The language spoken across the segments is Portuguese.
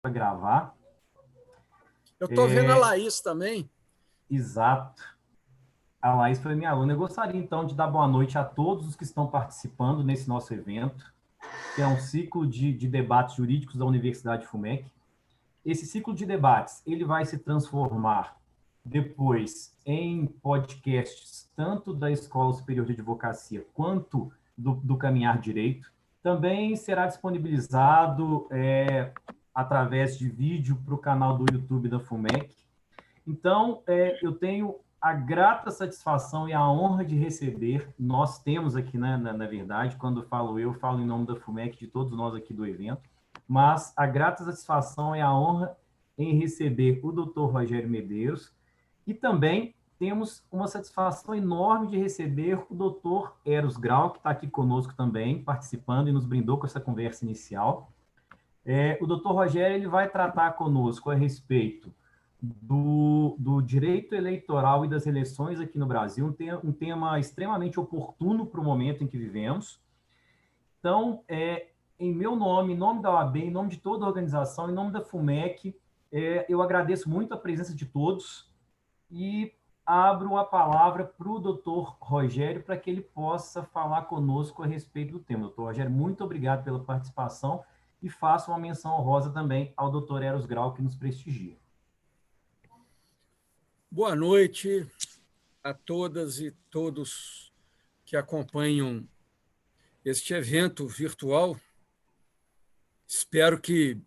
para gravar. Eu estou vendo a Laís também. Exato. A Laís foi minha aluna. Eu gostaria, então, de dar boa noite a todos os que estão participando nesse nosso evento, que é um ciclo de debates jurídicos da Universidade FUMEC. Esse ciclo de debates ele vai se transformar depois em podcasts, tanto da Escola Superior de Advocacia quanto do Caminhar Direito. Também será disponibilizado através de vídeo para o canal do YouTube da FUMEC. Então, eu tenho a grata satisfação e a honra de receber, nós temos aqui, né, na verdade, quando eu falo em nome da FUMEC, de todos nós aqui do evento, mas a grata satisfação e a honra em receber o Dr. Rogério Medeiros e também temos uma satisfação enorme de receber o Dr. Eros Grau, que está aqui conosco também, participando e nos brindou com essa conversa inicial. O Dr. Rogério ele vai tratar conosco a respeito do direito eleitoral e das eleições aqui no Brasil, um tema extremamente oportuno para o momento em que vivemos. Então, em meu nome, em nome da OAB, em nome de toda a organização, em nome da FUMEC, eu agradeço muito a presença de todos e abro a palavra para o doutor Rogério para que ele possa falar conosco a respeito do tema. Doutor Rogério, muito obrigado pela participação e faço uma menção honrosa também ao doutor Eros Grau, que nos prestigia. Boa noite a todas e todos que acompanham este evento virtual. Espero que,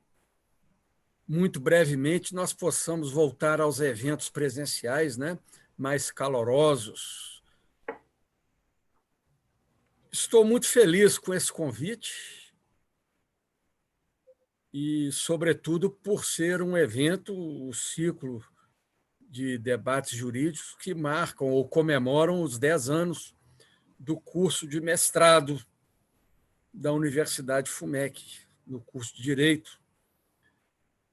muito brevemente, nós possamos voltar aos eventos presenciais, né, mais calorosos. Estou muito feliz com esse convite e, sobretudo, por ser um evento, o ciclo de debates jurídicos que marcam ou comemoram os 10 anos do curso de mestrado da Universidade FUMEC, no curso de Direito,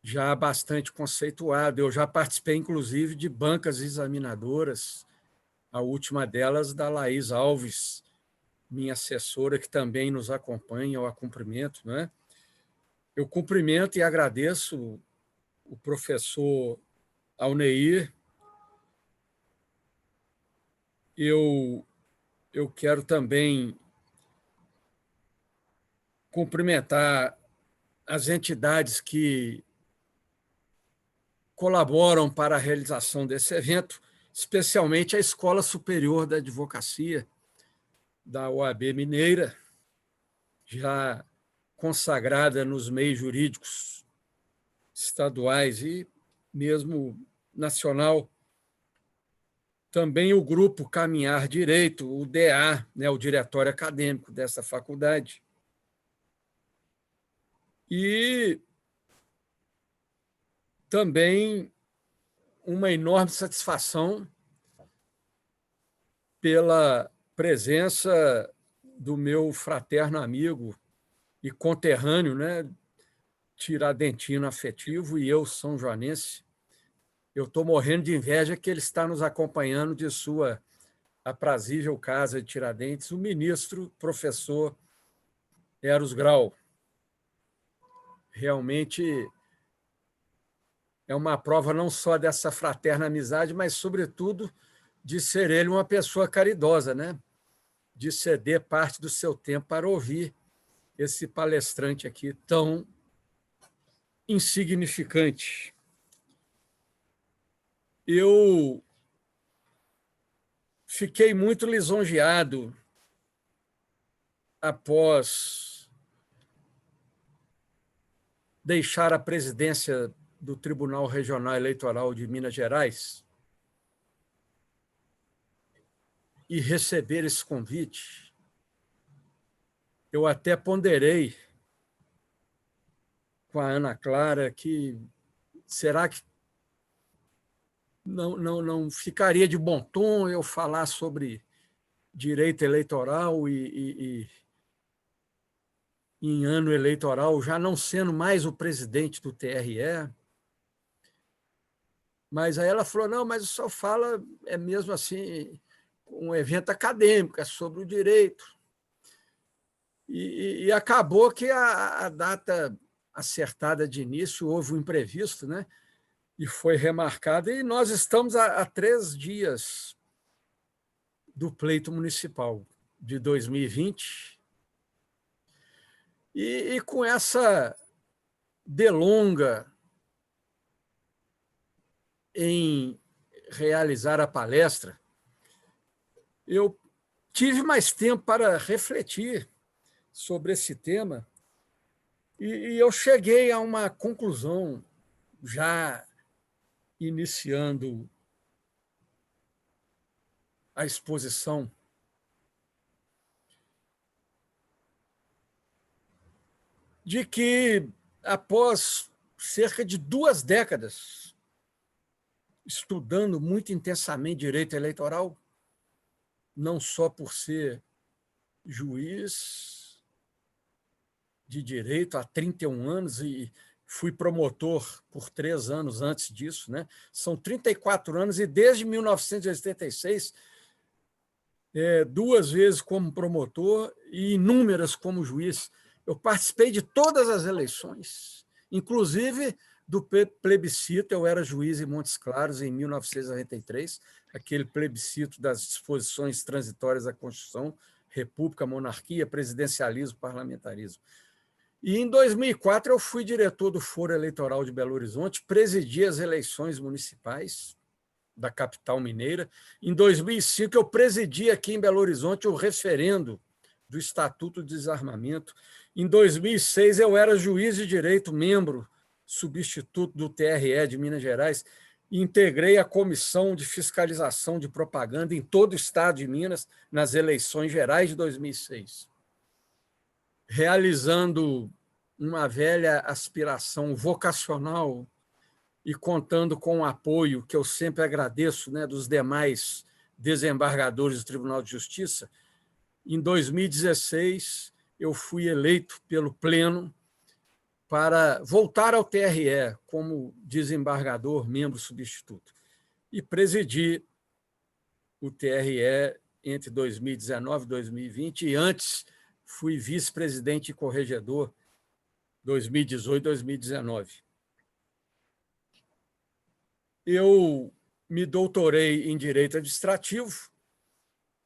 já bastante conceituado. Eu já participei, inclusive, de bancas examinadoras, a última delas da Laís Alves, minha assessora, que também nos acompanha, eu a cumprimento, né? Eu cumprimento e agradeço o professor Alneir. Eu quero também cumprimentar as entidades que colaboram para a realização desse evento, especialmente a Escola Superior da Advocacia da OAB Mineira, já consagrada nos meios jurídicos estaduais e mesmo nacional. Também o grupo Caminhar Direito, o DA, né, o diretório acadêmico dessa faculdade. E também uma enorme satisfação pela presença do meu fraterno amigo e conterrâneo, né, tiradentino afetivo, e eu, são joanense. Eu estou morrendo de inveja que ele está nos acompanhando de sua aprazível casa de Tiradentes, o ministro, professor Eros Grau. Realmente é uma prova não só dessa fraterna amizade, mas, sobretudo, de ser ele uma pessoa caridosa, né? De ceder parte do seu tempo para ouvir esse palestrante aqui tão insignificante. Eu fiquei muito lisonjeado após deixar a presidência do Tribunal Regional Eleitoral de Minas Gerais e receber esse convite. Eu até ponderei com a Ana Clara que será que não ficaria de bom tom eu falar sobre direito eleitoral e em ano eleitoral, já não sendo mais o presidente do TRE. Mas aí ela falou, não, mas só fala, é mesmo assim, um evento acadêmico, é sobre o direito. E acabou que a data acertada de início, houve um imprevisto, né? E foi remarcada, e nós estamos há 3 dias do pleito municipal de 2020, e com essa delonga em realizar a palestra, eu tive mais tempo para refletir sobre esse tema, e eu cheguei a uma conclusão, já iniciando a exposição, de que, após cerca de 2 décadas estudando muito intensamente direito eleitoral, não só por ser juiz de direito há 31 anos e fui promotor por 3 anos antes disso, né? São 34 anos, e desde 1986, 2 vezes como promotor e inúmeras como juiz. Eu participei de todas as eleições, inclusive do plebiscito. Eu era juiz em Montes Claros em 1993, aquele plebiscito das disposições transitórias da Constituição, república, monarquia, presidencialismo, parlamentarismo. E em 2004 eu fui diretor do Foro Eleitoral de Belo Horizonte, presidi as eleições municipais da capital mineira. Em 2005 eu presidi aqui em Belo Horizonte o referendo do Estatuto de Desarmamento. Em 2006 eu era juiz de direito, membro substituto do TRE de Minas Gerais, e integrei a Comissão de Fiscalização de Propaganda em todo o estado de Minas nas eleições gerais de 2006. Realizando uma velha aspiração vocacional e contando com o apoio, que eu sempre agradeço, né, dos demais desembargadores do Tribunal de Justiça, em 2016 eu fui eleito pelo Pleno para voltar ao TRE como desembargador, membro substituto, e presidi o TRE entre 2019 e 2020, e antes fui vice-presidente e corregedor 2018 e 2019. Eu me doutorei em Direito Administrativo,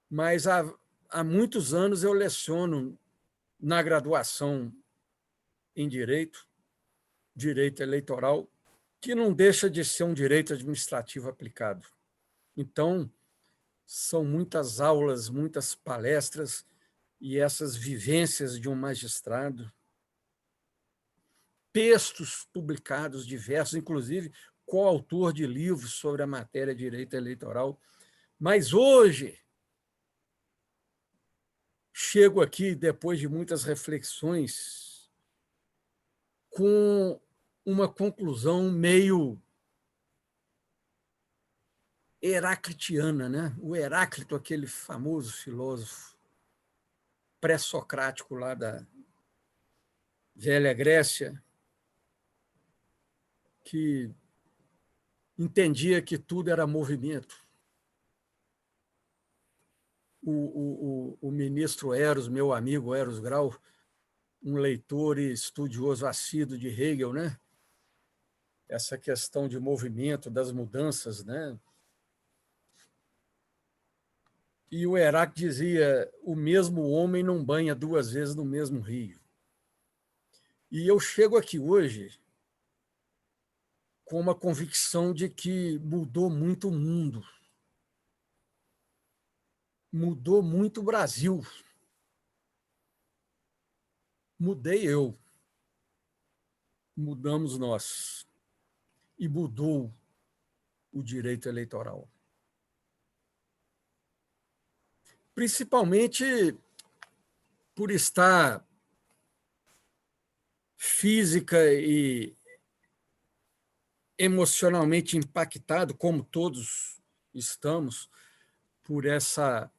mas há muitos anos eu leciono na graduação em Direito Eleitoral, que não deixa de ser um direito administrativo aplicado. Então, são muitas aulas, muitas palestras, e essas vivências de um magistrado, textos publicados diversos, inclusive coautor de livros sobre a matéria de direito eleitoral. Mas hoje, chego aqui, depois de muitas reflexões, com uma conclusão meio heraclitiana, né? O Heráclito, aquele famoso filósofo pré-socrático lá da velha Grécia, que entendia que tudo era movimento. O ministro Eros, meu amigo Eros Grau, um leitor e estudioso assíduo de Hegel, né? Essa questão de movimento, das mudanças, né? E o Heráclito dizia: o mesmo homem não banha 2 vezes no mesmo rio. E eu chego aqui hoje com uma convicção de que mudou muito o mundo, mudou muito o Brasil, mudei eu, mudamos nós, e mudou o direito eleitoral. Principalmente por estar física e emocionalmente impactado, como todos estamos, por essa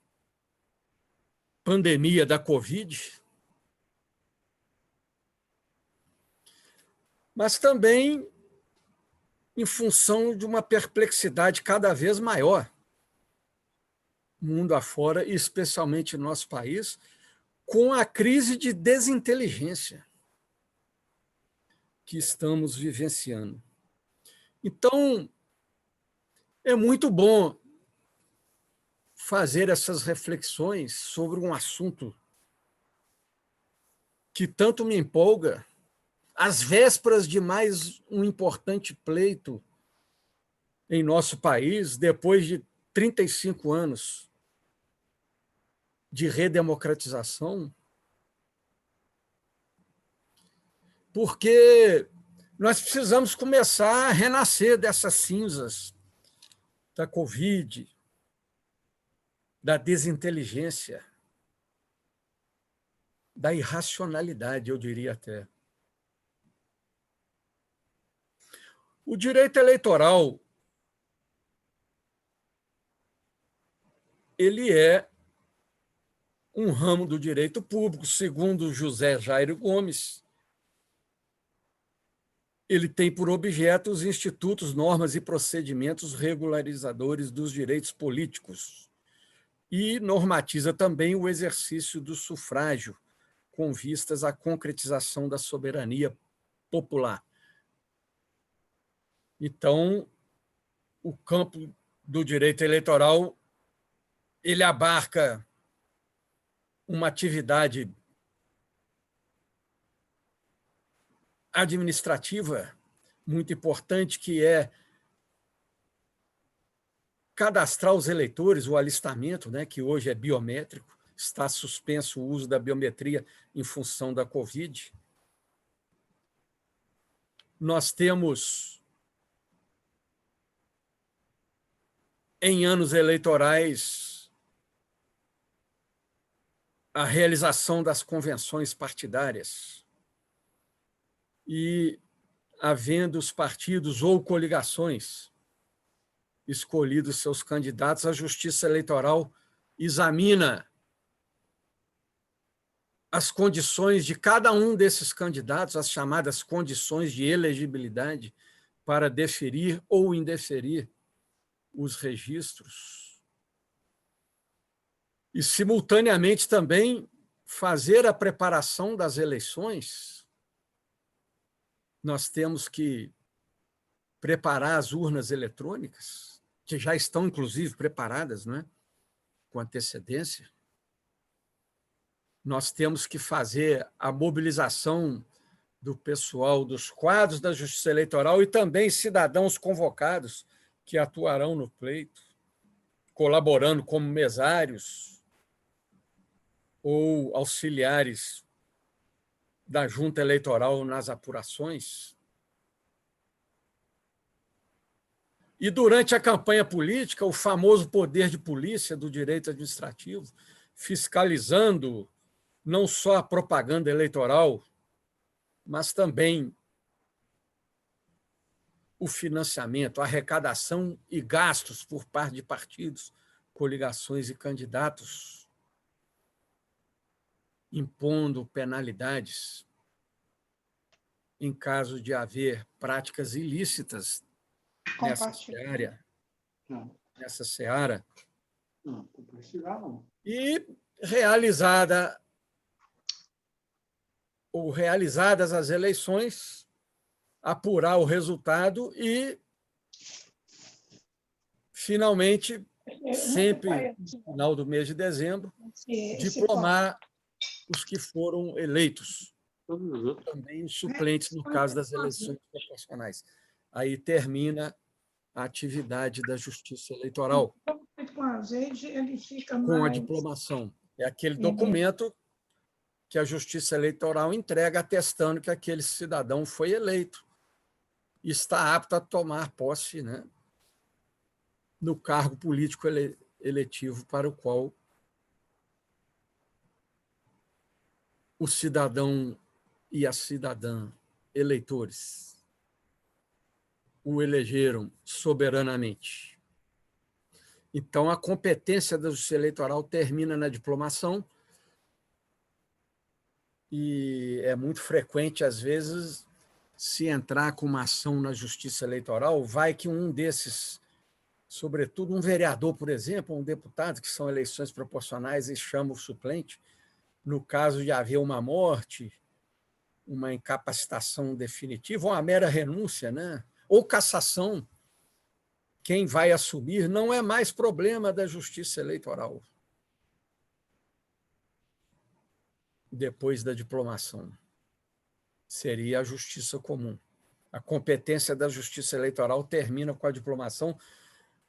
pandemia da Covid, mas também em função de uma perplexidade cada vez maior, mundo afora, e especialmente no nosso país, com a crise de desinteligência. que estamos vivenciando. Então, é muito bom fazer essas reflexões sobre um assunto que tanto me empolga, às vésperas de mais um importante pleito em nosso país, depois de 35 anos de redemocratização, porque nós precisamos começar a renascer dessas cinzas da Covid, da desinteligência, da irracionalidade, eu diria até. O direito eleitoral, ele é um ramo do direito público, segundo José Jairo Gomes. Ele tem por objeto os institutos, normas e procedimentos regularizadores dos direitos políticos e normatiza também o exercício do sufrágio, com vistas à concretização da soberania popular. Então, o campo do direito eleitoral ele abarca uma atividade administrativa muito importante, que é cadastrar os eleitores, o alistamento, né, que hoje é biométrico, está suspenso o uso da biometria em função da Covid. Nós temos, em anos eleitorais, a realização das convenções partidárias e, havendo os partidos ou coligações escolhidos seus candidatos, a Justiça Eleitoral examina as condições de cada um desses candidatos, as chamadas condições de elegibilidade, para deferir ou indeferir os registros. E, simultaneamente, também fazer a preparação das eleições. Nós temos que preparar as urnas eletrônicas, que já estão, inclusive, preparadas, né, com antecedência. Nós temos que fazer a mobilização do pessoal dos quadros da Justiça Eleitoral e também cidadãos convocados que atuarão no pleito, colaborando como mesários ou auxiliares da Junta Eleitoral nas apurações. E, durante a campanha política, o famoso poder de polícia do direito administrativo, fiscalizando não só a propaganda eleitoral, mas também o financiamento, a arrecadação e gastos por parte de partidos, coligações e candidatos, impondo penalidades em caso de haver práticas ilícitas nessa seara. E realizadas as eleições, apurar o resultado e, finalmente, sempre no final do mês de dezembro, diplomar os que foram eleitos, também os suplentes no caso das eleições proporcionais. Aí termina a atividade da Justiça Eleitoral com a diplomação. É aquele documento que a Justiça Eleitoral entrega atestando que aquele cidadão foi eleito e está apto a tomar posse, né, no cargo político eletivo para o qual o cidadão e a cidadã eleitores o elegeram soberanamente. Então, a competência da Justiça Eleitoral termina na diplomação e é muito frequente, às vezes, se entrar com uma ação na Justiça Eleitoral, vai que um desses, sobretudo um vereador, por exemplo, um deputado, que são eleições proporcionais e chama o suplente, no caso de haver uma morte uma incapacitação definitiva, ou uma mera renúncia, né? Ou cassação, quem vai assumir não é mais problema da Justiça Eleitoral depois da diplomação. Seria a Justiça Comum. A competência da Justiça Eleitoral termina com a diplomação.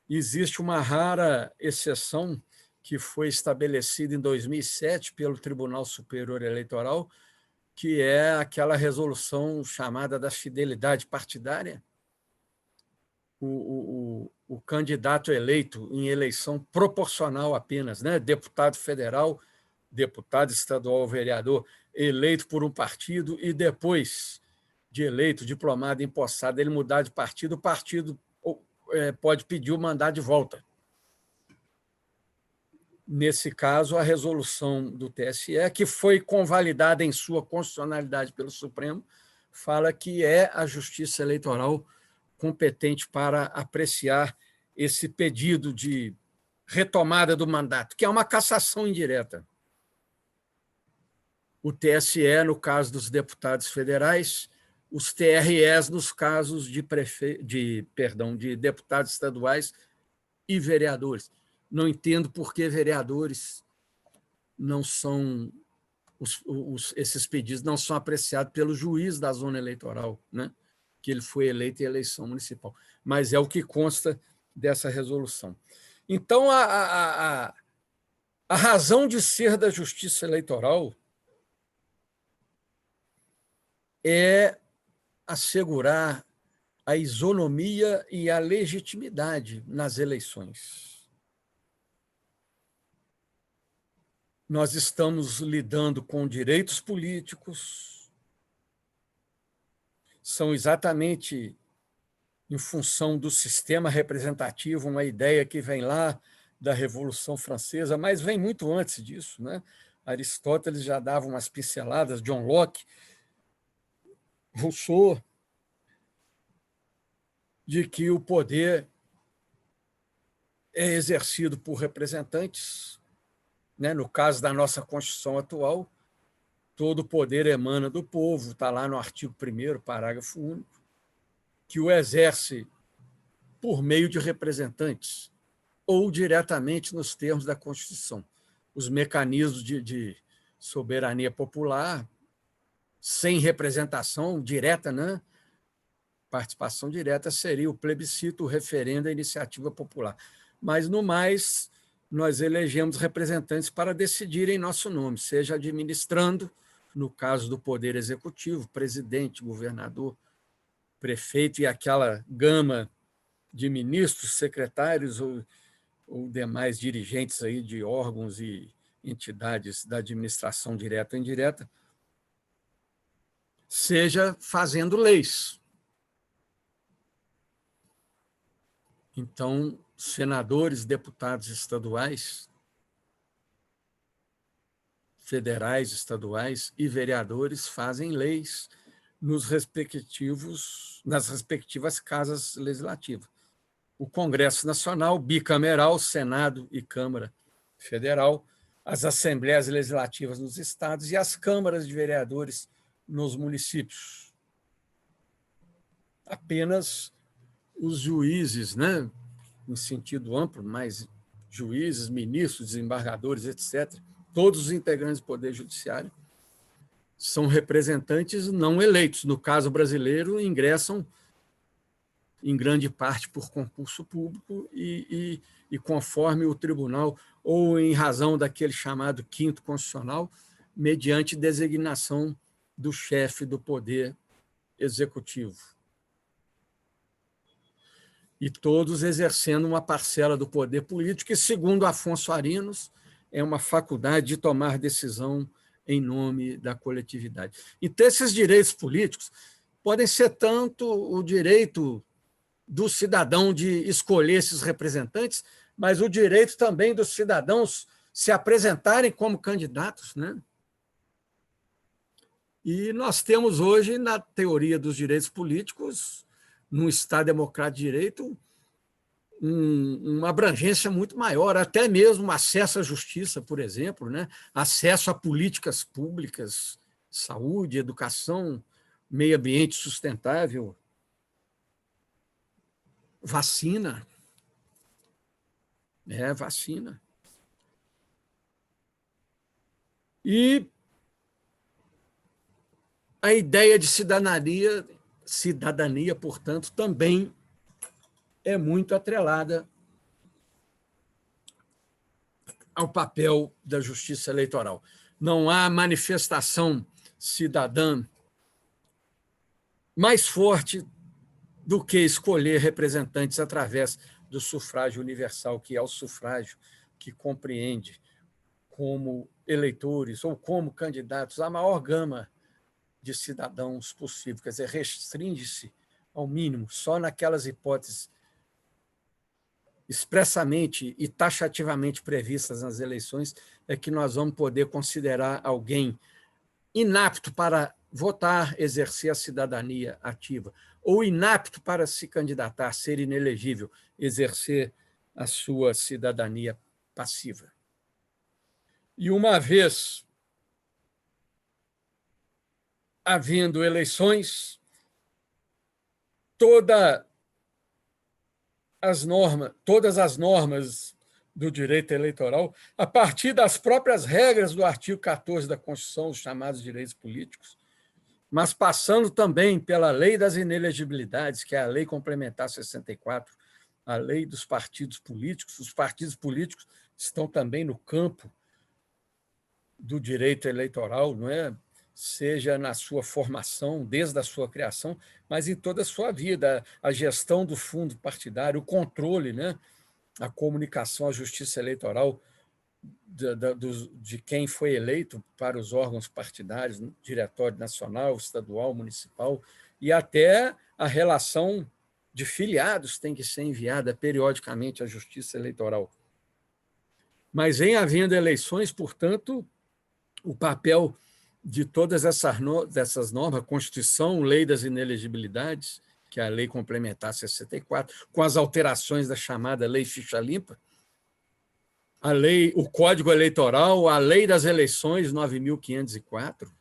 Existe uma rara exceção que foi estabelecida em 2007 pelo Tribunal Superior Eleitoral, que é aquela resolução chamada da fidelidade partidária. O candidato eleito em eleição proporcional apenas, né? Deputado federal, deputado estadual ou vereador, eleito por um partido, e depois de eleito, diplomado, empossado, ele mudar de partido, o partido pode pedir o mandado de volta. Nesse caso, a resolução do TSE, que foi convalidada em sua constitucionalidade pelo Supremo, fala que é a Justiça Eleitoral competente para apreciar esse pedido de retomada do mandato, que é uma cassação indireta. O TSE, no caso dos deputados federais, os TREs, nos casos de deputados estaduais e vereadores. Não entendo por que vereadores não são... esses pedidos não são apreciados pelo juiz da zona eleitoral, né? Que ele foi eleito em eleição municipal. Mas é o que consta dessa resolução. Então, a razão de ser da Justiça Eleitoral é assegurar a isonomia e a legitimidade nas eleições. Nós estamos lidando com direitos políticos, são exatamente em função do sistema representativo, uma ideia que vem lá da Revolução Francesa, mas vem muito antes disso, né? Aristóteles já dava umas pinceladas, John Locke, Rousseau, de que o poder é exercido por representantes, né? No caso da nossa Constituição atual, todo o poder emana do povo, está lá no artigo 1º, parágrafo único, que o exerce por meio de representantes ou diretamente nos termos da Constituição. Os mecanismos de soberania popular, sem representação direta, né? Participação direta, seria o plebiscito, o referendo, a iniciativa popular. Mas, no mais, nós elegemos representantes para decidir em nosso nome, seja administrando, no caso do Poder Executivo, presidente, governador, prefeito e aquela gama de ministros, secretários ou demais dirigentes aí de órgãos e entidades da administração direta ou indireta, seja fazendo leis. Então, senadores, deputados estaduais, federais, estaduais e vereadores fazem leis nas respectivas casas legislativas. O Congresso Nacional, bicameral, Senado e Câmara Federal, as assembleias legislativas nos estados e as câmaras de vereadores nos municípios. Apenas os juízes, né, em sentido amplo, mas juízes, ministros, desembargadores, etc., todos os integrantes do Poder Judiciário são representantes não eleitos. No caso brasileiro, ingressam em grande parte por concurso público e conforme o tribunal, ou em razão daquele chamado quinto constitucional, mediante designação do chefe do Poder Executivo. E todos exercendo uma parcela do poder político, que, segundo Afonso Arinos, é uma faculdade de tomar decisão em nome da coletividade. Então, esses direitos políticos podem ser tanto o direito do cidadão de escolher esses representantes, mas o direito também dos cidadãos se apresentarem como candidatos, né? E nós temos hoje, na teoria dos direitos políticos, num Estado democrático de direito, uma abrangência muito maior, até mesmo acesso à justiça, por exemplo, né? Acesso a políticas públicas saúde, educação, meio ambiente sustentável, vacina. Vacina. E a ideia de cidadania, portanto, também é muito atrelada ao papel da justiça eleitoral. Não há manifestação cidadã mais forte do que escolher representantes através do sufrágio universal, que é o sufrágio que compreende como eleitores ou como candidatos a maior gama de cidadãos possível. Quer dizer, restringe-se ao mínimo, só naquelas hipóteses expressamente e taxativamente previstas nas eleições é que nós vamos poder considerar alguém inapto para votar, exercer a cidadania ativa, ou inapto para se candidatar, ser inelegível, exercer a sua cidadania passiva. E uma vez havendo eleições, todas as normas do direito eleitoral, a partir das próprias regras do artigo 14 da Constituição, os chamados direitos políticos, mas passando também pela lei das inelegibilidades, que é a Lei Complementar 64, a lei dos partidos políticos. Os partidos políticos estão também no campo do direito eleitoral, não é? Seja na sua formação, desde a sua criação, mas em toda a sua vida, a gestão do fundo partidário, o controle, né? A comunicação, a justiça eleitoral de quem foi eleito para os órgãos partidários, diretório nacional, estadual, municipal, e até a relação de filiados tem que ser enviada periodicamente à justiça eleitoral. Mas, em havendo eleições, portanto, o papel de todas essas normas, a Constituição, Lei das Inelegibilidades, que é a Lei Complementar 64, com as alterações da chamada Lei Ficha Limpa, a lei, o Código Eleitoral, a Lei das Eleições 9.504,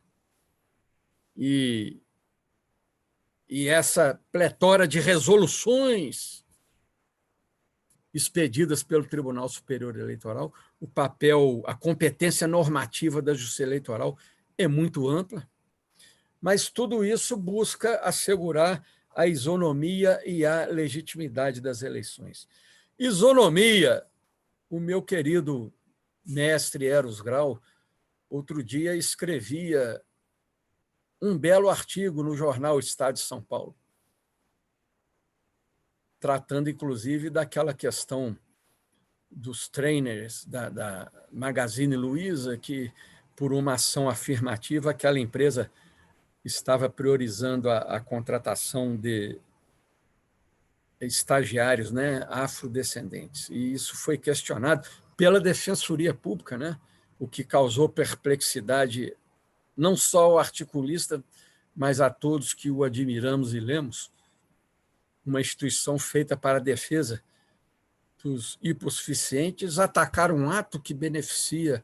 e essa pletora de resoluções expedidas pelo Tribunal Superior Eleitoral, o papel, a competência normativa da Justiça Eleitoral é muito ampla, mas tudo isso busca assegurar a isonomia e a legitimidade das eleições. Isonomia, o meu querido mestre Eros Grau, outro dia escrevia um belo artigo no jornal Estado de São Paulo, tratando, inclusive, daquela questão dos trainers da Magazine Luiza, que, por uma ação afirmativa, aquela empresa estava priorizando a contratação de estagiários, né, afrodescendentes. E isso foi questionado pela Defensoria Pública, né, o que causou perplexidade não só ao articulista, mas a todos que o admiramos e lemos, uma instituição feita para a defesa dos hipossuficientes, atacar um ato que beneficia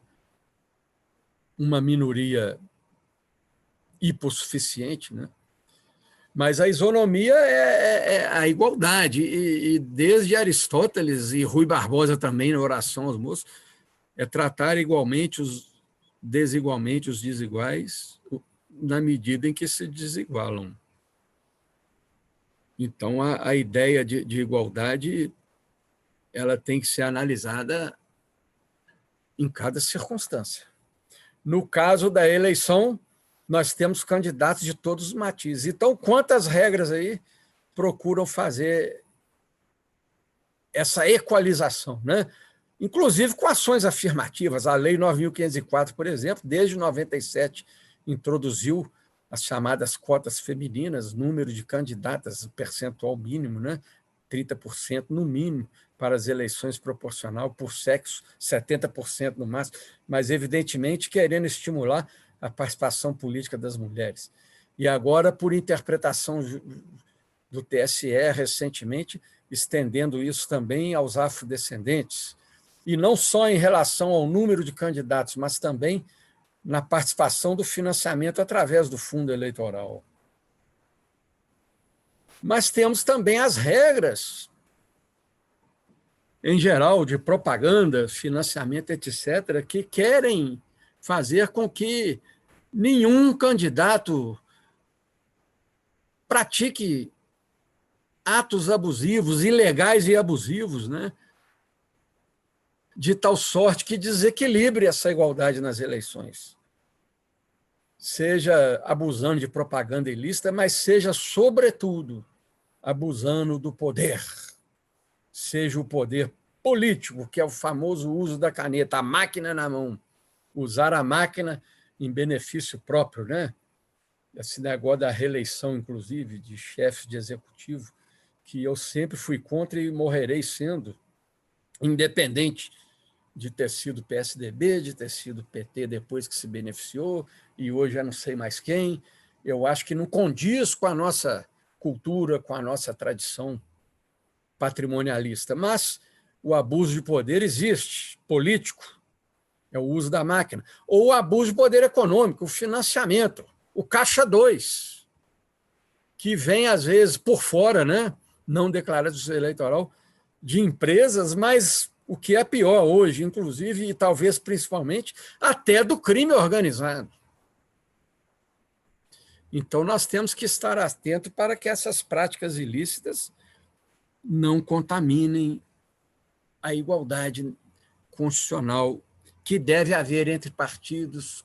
uma minoria hipossuficiente, né? Mas a isonomia é a igualdade, e desde Aristóteles e Rui Barbosa também, na Oração aos Moços, é tratar desigualmente os desiguais na medida em que se desigualam. Então, a ideia de igualdade ela tem que ser analisada em cada circunstância. No caso da eleição, nós temos candidatos de todos os matizes. Então, quantas regras aí procuram fazer essa equalização, né? Inclusive com ações afirmativas. A Lei 9.504, por exemplo, desde 97, introduziu as chamadas cotas femininas, número de candidatas, percentual mínimo, né? 30% no mínimo para as eleições proporcional por sexo, 70% no máximo, mas, evidentemente, querendo estimular a participação política das mulheres. E agora, por interpretação do TSE, recentemente, estendendo isso também aos afrodescendentes, e não só em relação ao número de candidatos, mas também na participação do financiamento através do fundo eleitoral. Mas temos também as regras, em geral, de propaganda, financiamento, etc., que querem fazer com que nenhum candidato pratique atos abusivos, ilegais e abusivos, né? De tal sorte que desequilibre essa igualdade nas eleições. Seja abusando de propaganda ilícita, mas seja, sobretudo, abusando do poder. Seja o poder político, que é o famoso uso da caneta, a máquina na mão. Usar a máquina em benefício próprio, né? Esse negócio da reeleição, inclusive, de chefes de executivo, que eu sempre fui contra e morrerei sendo, independente de ter sido PSDB, de ter sido PT depois que se beneficiou, e hoje já não sei mais quem. Eu acho que não condiz com a nossa cultura, com a nossa tradição patrimonialista. Mas o abuso de poder existe, político, é o uso da máquina. Ou o abuso de poder econômico, o financiamento, o Caixa 2, que vem, às vezes, por fora, né? Não declarado eleitoral, de empresas, mas o que é pior hoje, inclusive, e talvez principalmente, até do crime organizado. Então, nós temos que estar atentos para que essas práticas ilícitas não contaminem a igualdade constitucional que deve haver entre partidos,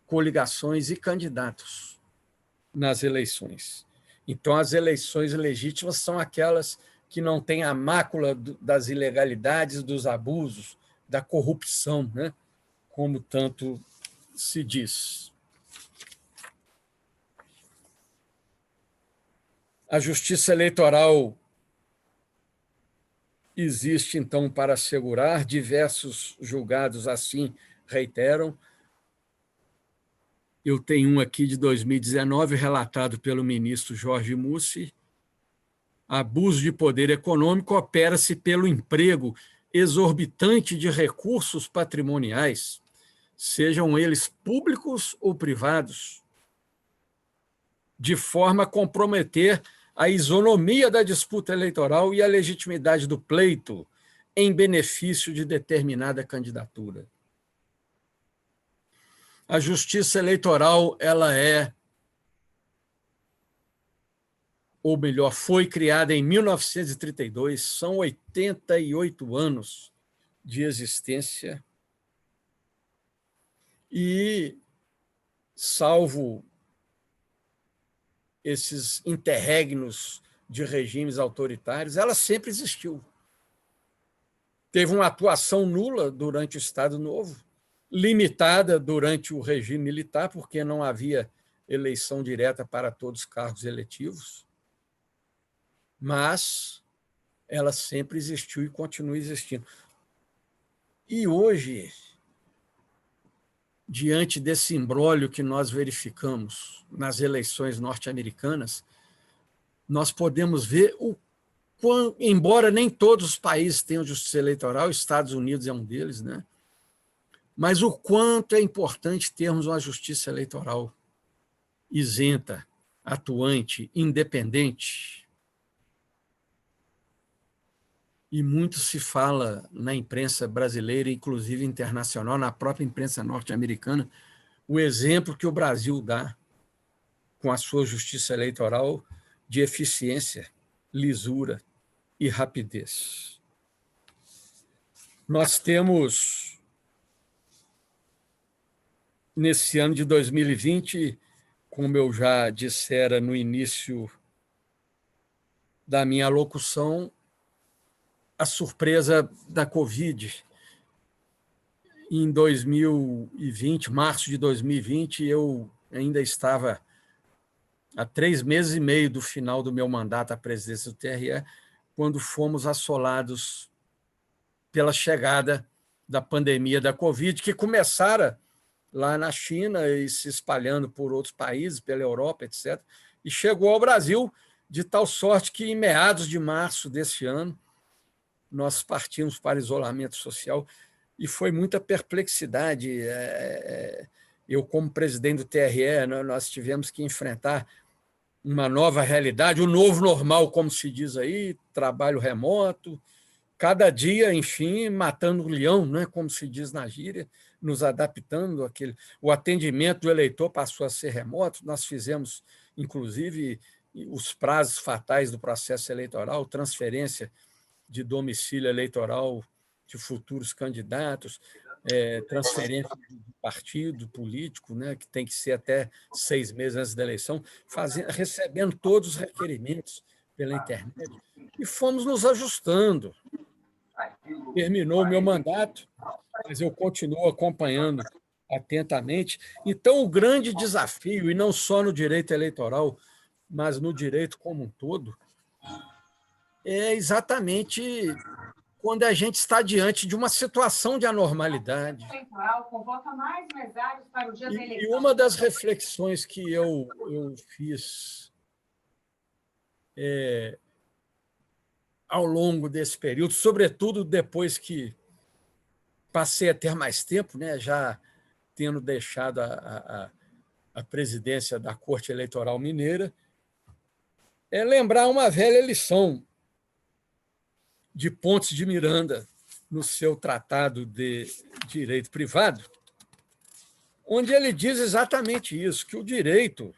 coligações e candidatos nas eleições. Então, as eleições legítimas são aquelas que não têm a mácula das ilegalidades, dos abusos, da corrupção, né? Como tanto se diz. A justiça eleitoral existe, então, para assegurar, diversos julgados assim reiteram. Eu tenho um aqui de 2019, relatado pelo ministro Jorge Mussi. Abuso de poder econômico opera-se pelo emprego exorbitante de recursos patrimoniais, sejam eles públicos ou privados, de forma a comprometer a isonomia da disputa eleitoral e a legitimidade do pleito em benefício de determinada candidatura. A justiça eleitoral, ela é, ou melhor, foi criada em 1932, são 88 anos de existência e, salvo esses interregnos de regimes autoritários, ela sempre existiu. Teve uma atuação nula durante o Estado Novo, limitada durante o regime militar, porque não havia eleição direta para todos os cargos eletivos, mas ela sempre existiu e continua existindo. E hoje, diante desse imbróglio que nós verificamos nas eleições norte-americanas, nós podemos ver embora nem todos os países tenham justiça eleitoral, Estados Unidos é um deles, né? Mas o quanto é importante termos uma justiça eleitoral isenta, atuante, independente. E muito se fala na imprensa brasileira, inclusive internacional, na própria imprensa norte-americana, o exemplo que o Brasil dá com a sua justiça eleitoral de eficiência, lisura e rapidez. Nós temos, nesse ano de 2020, como eu já dissera no início da minha locução, a surpresa da Covid. Em 2020, março de 2020, eu ainda estava há 3 meses e meio do final do meu mandato à presidência do TRE, quando fomos assolados pela chegada da pandemia da Covid, que começara lá na China e se espalhando por outros países, pela Europa, etc., e chegou ao Brasil, de tal sorte que, em meados de março deste ano, nós partimos para isolamento social. e foi muita perplexidade. Eu, como presidente do TRE, nós tivemos que enfrentar uma nova realidade, o novo normal, como se diz aí, trabalho remoto, cada dia, enfim, matando o leão, né, como se diz na gíria, nos adaptando àquele. O atendimento do eleitor passou a ser remoto, nós fizemos, inclusive, os prazos fatais do processo eleitoral, transferência de domicílio eleitoral de futuros candidatos, transferência de partido político, né, que tem que ser até 6 meses antes da eleição, recebendo todos os requerimentos pela internet, e fomos nos ajustando. Terminou o meu mandato, mas eu continuo acompanhando atentamente. Então, o grande desafio, e não só no direito eleitoral, mas no direito como um todo, é exatamente quando a gente está diante de uma situação de anormalidade. E uma das reflexões que eu fiz ao longo desse período, sobretudo depois que passei a ter mais tempo, né, já tendo deixado a presidência da Corte Eleitoral Mineira, é lembrar uma velha lição de Pontes de Miranda, no seu Tratado de Direito Privado, onde ele diz exatamente isso, que o direito,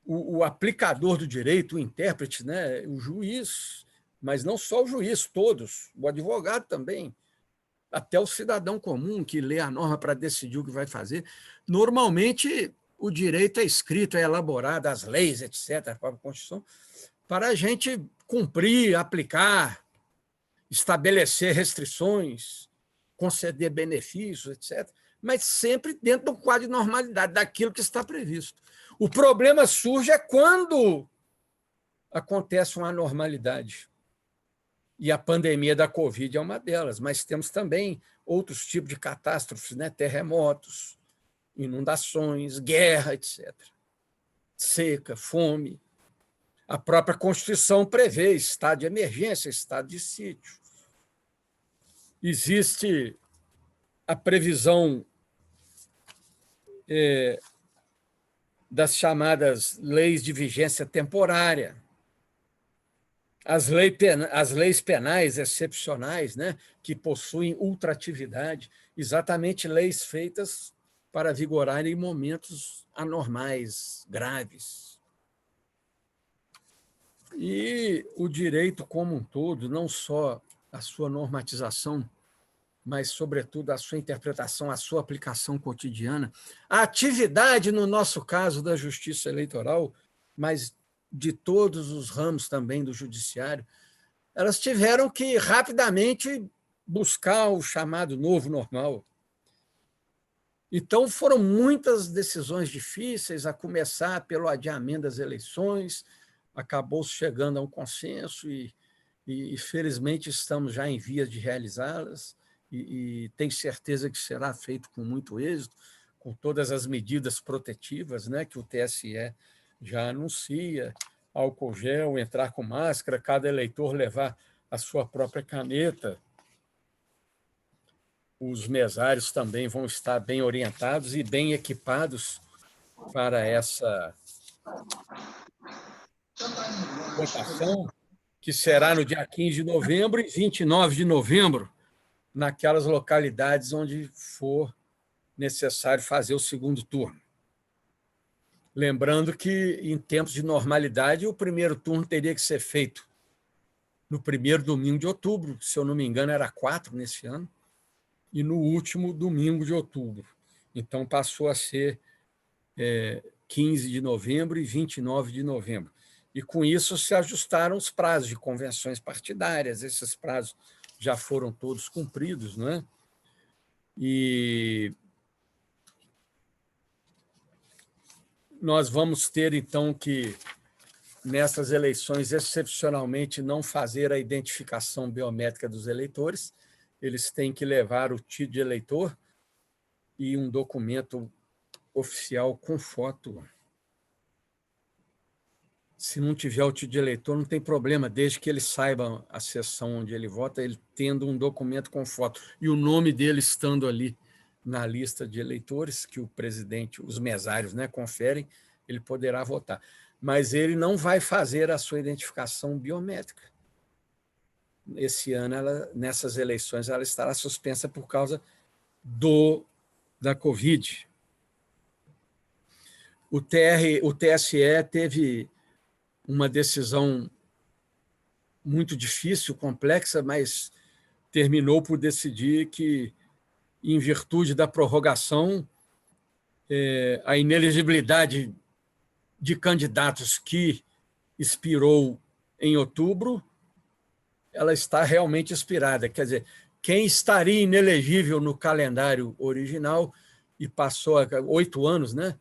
o aplicador do direito, o intérprete, né, o juiz, mas não só o juiz, todos, o advogado também, até o cidadão comum que lê a norma para decidir o que vai fazer. Normalmente, o direito é escrito, é elaborado, as leis, etc., a própria Constituição, para a gente cumprir, aplicar, estabelecer restrições, conceder benefícios, etc., mas sempre dentro do quadro de normalidade, daquilo que está previsto. O problema surge quando acontece uma anormalidade. E a pandemia da Covid é uma delas, mas temos também outros tipos de catástrofes, né? Terremotos, inundações, guerra, etc. Seca, fome. A própria Constituição prevê estado de emergência, estado de sítio. Existe a previsão das chamadas leis de vigência temporária, as leis penais excepcionais, né, que possuem ultratividade, exatamente leis feitas para vigorarem em momentos anormais, graves. E o direito como um todo, não só a sua normatização, mas, sobretudo, a sua interpretação, a sua aplicação cotidiana, a atividade, no nosso caso, da justiça eleitoral, mas de todos os ramos também do judiciário, elas tiveram que rapidamente buscar o chamado novo normal. Então, foram muitas decisões difíceis, a começar pelo adiamento das eleições, acabou chegando a um consenso e felizmente, estamos já em vias de realizá-las e tenho certeza que será feito com muito êxito, com todas as medidas protetivas, né, que o TSE já anuncia, álcool gel, entrar com máscara, cada eleitor levar a sua própria caneta. Os mesários também vão estar bem orientados e bem equipados para essa votação, que será no dia 15 de novembro e 29 de novembro, naquelas localidades onde for necessário fazer o segundo turno. Lembrando que, em tempos de normalidade, o primeiro turno teria que ser feito no primeiro domingo de outubro, se eu não me engano, era 4 nesse ano, e no último domingo de outubro. Então, passou a ser 15 de novembro e 29 de novembro. E, com isso, se ajustaram os prazos de convenções partidárias, esses prazos já foram todos cumpridos, né? E nós vamos ter, então, que, nessas eleições, excepcionalmente, não fazer a identificação biométrica dos eleitores, eles têm que levar o título de eleitor e um documento oficial com foto. Se não tiver o título de eleitor, não tem problema, desde que ele saiba a seção onde ele vota, ele tendo um documento com foto e o nome dele estando ali na lista de eleitores que o presidente, os mesários, né, conferem, ele poderá votar. Mas ele não vai fazer a sua identificação biométrica. Esse ano, nessas eleições, ela estará suspensa por causa da Covid. O TSE teve uma decisão muito difícil, complexa, mas terminou por decidir que, em virtude da prorrogação, a inelegibilidade de candidatos que expirou em outubro, ela está realmente expirada. Quer dizer, quem estaria inelegível no calendário original e passou 8 anos, né?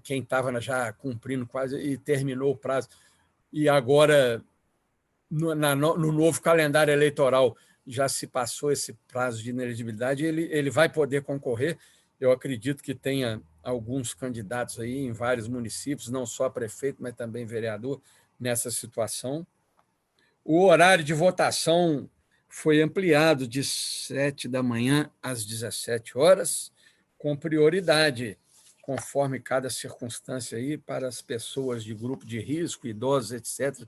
Quem estava já cumprindo quase e terminou o prazo, e agora, no novo calendário eleitoral, já se passou esse prazo de inelegibilidade, ele vai poder concorrer. Eu acredito que tenha alguns candidatos aí em vários municípios, não só prefeito, mas também vereador, nessa situação. O horário de votação foi ampliado de 7 da manhã às 17 horas, com prioridade, conforme cada circunstância aí, para as pessoas de grupo de risco, idosos, etc.,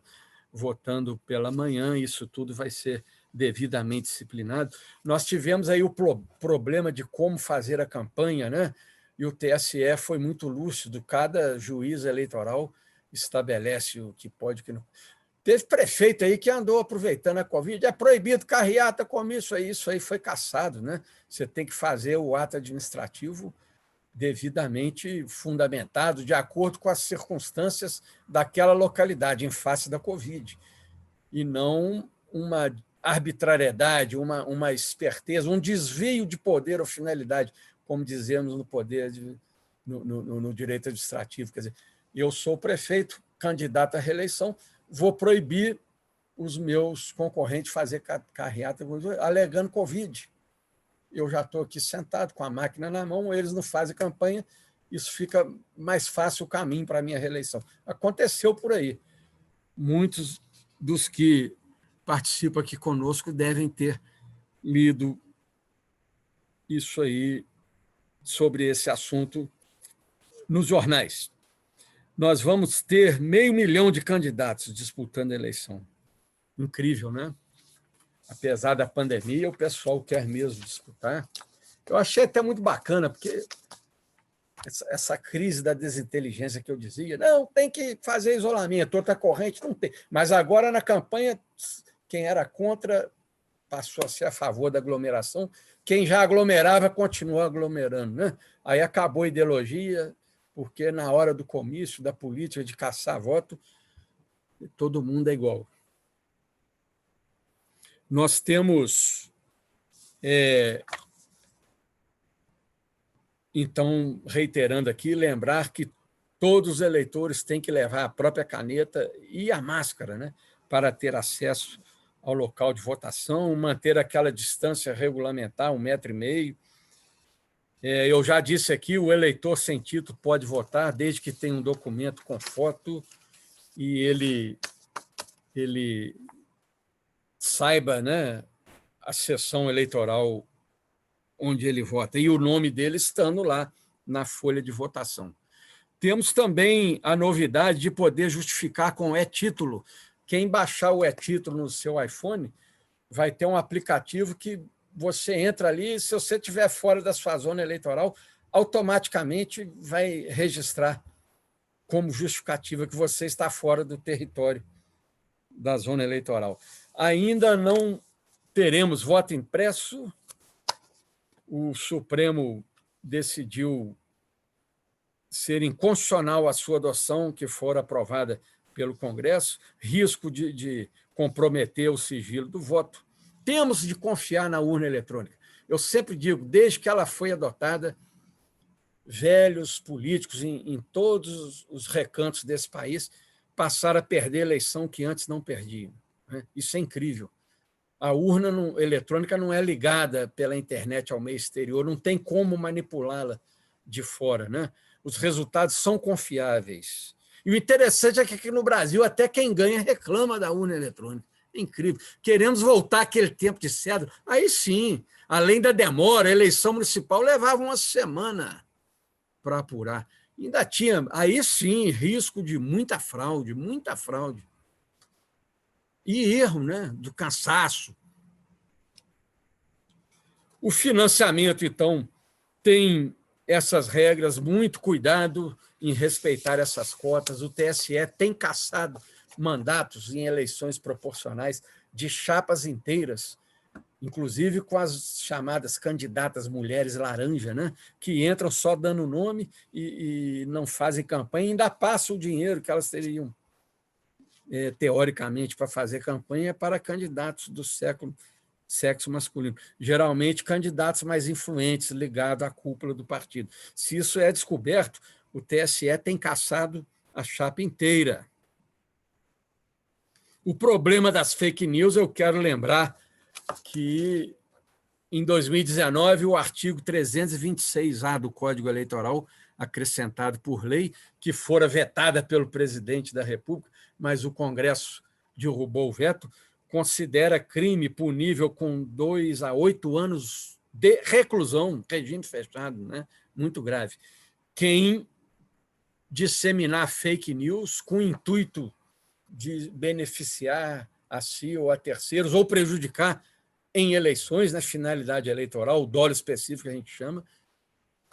votando pela manhã. Isso tudo vai ser devidamente disciplinado. Nós tivemos aí o problema de como fazer a campanha, né? E o TSE foi muito lúcido, cada juiz eleitoral estabelece o que pode e o que não. Teve prefeito aí que andou aproveitando a Covid, é proibido carreata, comício, isso aí foi cassado, né? Você tem que fazer o ato administrativo devidamente fundamentado, de acordo com as circunstâncias daquela localidade, em face da Covid, e não uma arbitrariedade, uma esperteza, um desvio de poder ou finalidade, como dizemos no poder, no direito administrativo. Quer dizer, eu sou prefeito, candidato à reeleição, vou proibir os meus concorrentes fazer carreata alegando Covid. Eu já estou aqui sentado com a máquina na mão, eles não fazem campanha, isso fica mais fácil o caminho para a minha reeleição. Aconteceu por aí. Muitos dos que participam aqui conosco devem ter lido isso aí, sobre esse assunto, nos jornais. Nós vamos ter 500 mil de candidatos disputando a eleição. Incrível, né? Apesar da pandemia, o pessoal quer mesmo disputar. Eu achei até muito bacana, porque essa crise da desinteligência que eu dizia, não, tem que fazer isolamento, outra corrente não tem. Mas agora, na campanha, quem era contra passou a ser a favor da aglomeração, quem já aglomerava continuou aglomerando, né? Aí acabou a ideologia, porque na hora do comício, da política, de caçar voto, todo mundo é igual. Nós temos, então, reiterando aqui, lembrar que todos os eleitores têm que levar a própria caneta e a máscara, né, para ter acesso ao local de votação, manter aquela distância regulamentar, 1,5 metro. Eu já disse aqui, o eleitor sem título pode votar, desde que tenha um documento com foto e ele saiba, né, a sessão eleitoral onde ele vota, e o nome dele estando lá na folha de votação. Temos também a novidade de poder justificar com e-título. Quem baixar o e-título no seu iPhone vai ter um aplicativo que você entra ali, e se você estiver fora da sua zona eleitoral, automaticamente vai registrar como justificativa que você está fora do território da zona eleitoral. Ainda não teremos voto impresso. O Supremo decidiu ser inconstitucional a sua adoção, que for aprovada pelo Congresso, risco de comprometer o sigilo do voto. Temos de confiar na urna eletrônica. Eu sempre digo, desde que ela foi adotada, velhos políticos em todos os recantos desse país passaram a perder a eleição que antes não perdiam. Isso é incrível. A urna eletrônica não é ligada pela internet ao meio exterior, não tem como manipulá-la de fora, né? Os resultados são confiáveis. E o interessante é que aqui no Brasil até quem ganha reclama da urna eletrônica. É incrível. Queremos voltar àquele tempo de cédula. Aí sim, além da demora, a eleição municipal levava uma semana para apurar. Ainda tinha, aí sim, risco de muita fraude, muita fraude. E erro, né? Do cansaço. O financiamento, então, tem essas regras, muito cuidado em respeitar essas cotas. O TSE tem cassado mandatos em eleições proporcionais de chapas inteiras, inclusive com as chamadas candidatas mulheres laranja, né? Que entram só dando nome e não fazem campanha, e ainda passam o dinheiro que elas teriam, teoricamente, para fazer campanha para candidatos do sexo masculino. Geralmente, candidatos mais influentes, ligados à cúpula do partido. Se isso é descoberto, o TSE tem cassado a chapa inteira. O problema das fake news, eu quero lembrar que, em 2019, o artigo 326-A do Código Eleitoral, acrescentado por lei, que fora vetada pelo presidente da República, mas o Congresso derrubou o veto, considera crime punível com 2 a 8 anos de reclusão, regime fechado, né? Muito grave. Quem disseminar fake news com o intuito de beneficiar a si ou a terceiros, ou prejudicar em eleições, na finalidade eleitoral, o dolo específico que a gente chama,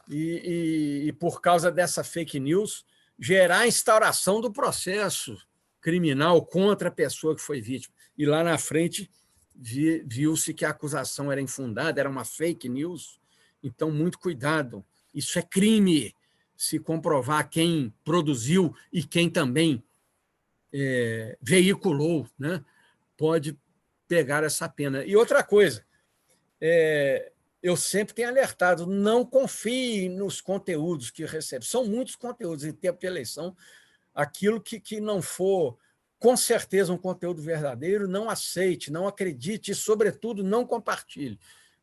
e por causa dessa fake news, gerar a instauração do processo criminal contra a pessoa que foi vítima. E lá na frente viu-se que a acusação era infundada, era uma fake news. Então, muito cuidado. Isso é crime, se comprovar quem produziu e quem também veiculou, né? Pode pegar essa pena. E outra coisa, eu sempre tenho alertado, não confie nos conteúdos que recebe. São muitos conteúdos em tempo de eleição. Aquilo que não for, com certeza, um conteúdo verdadeiro, não aceite, não acredite e, sobretudo, não compartilhe.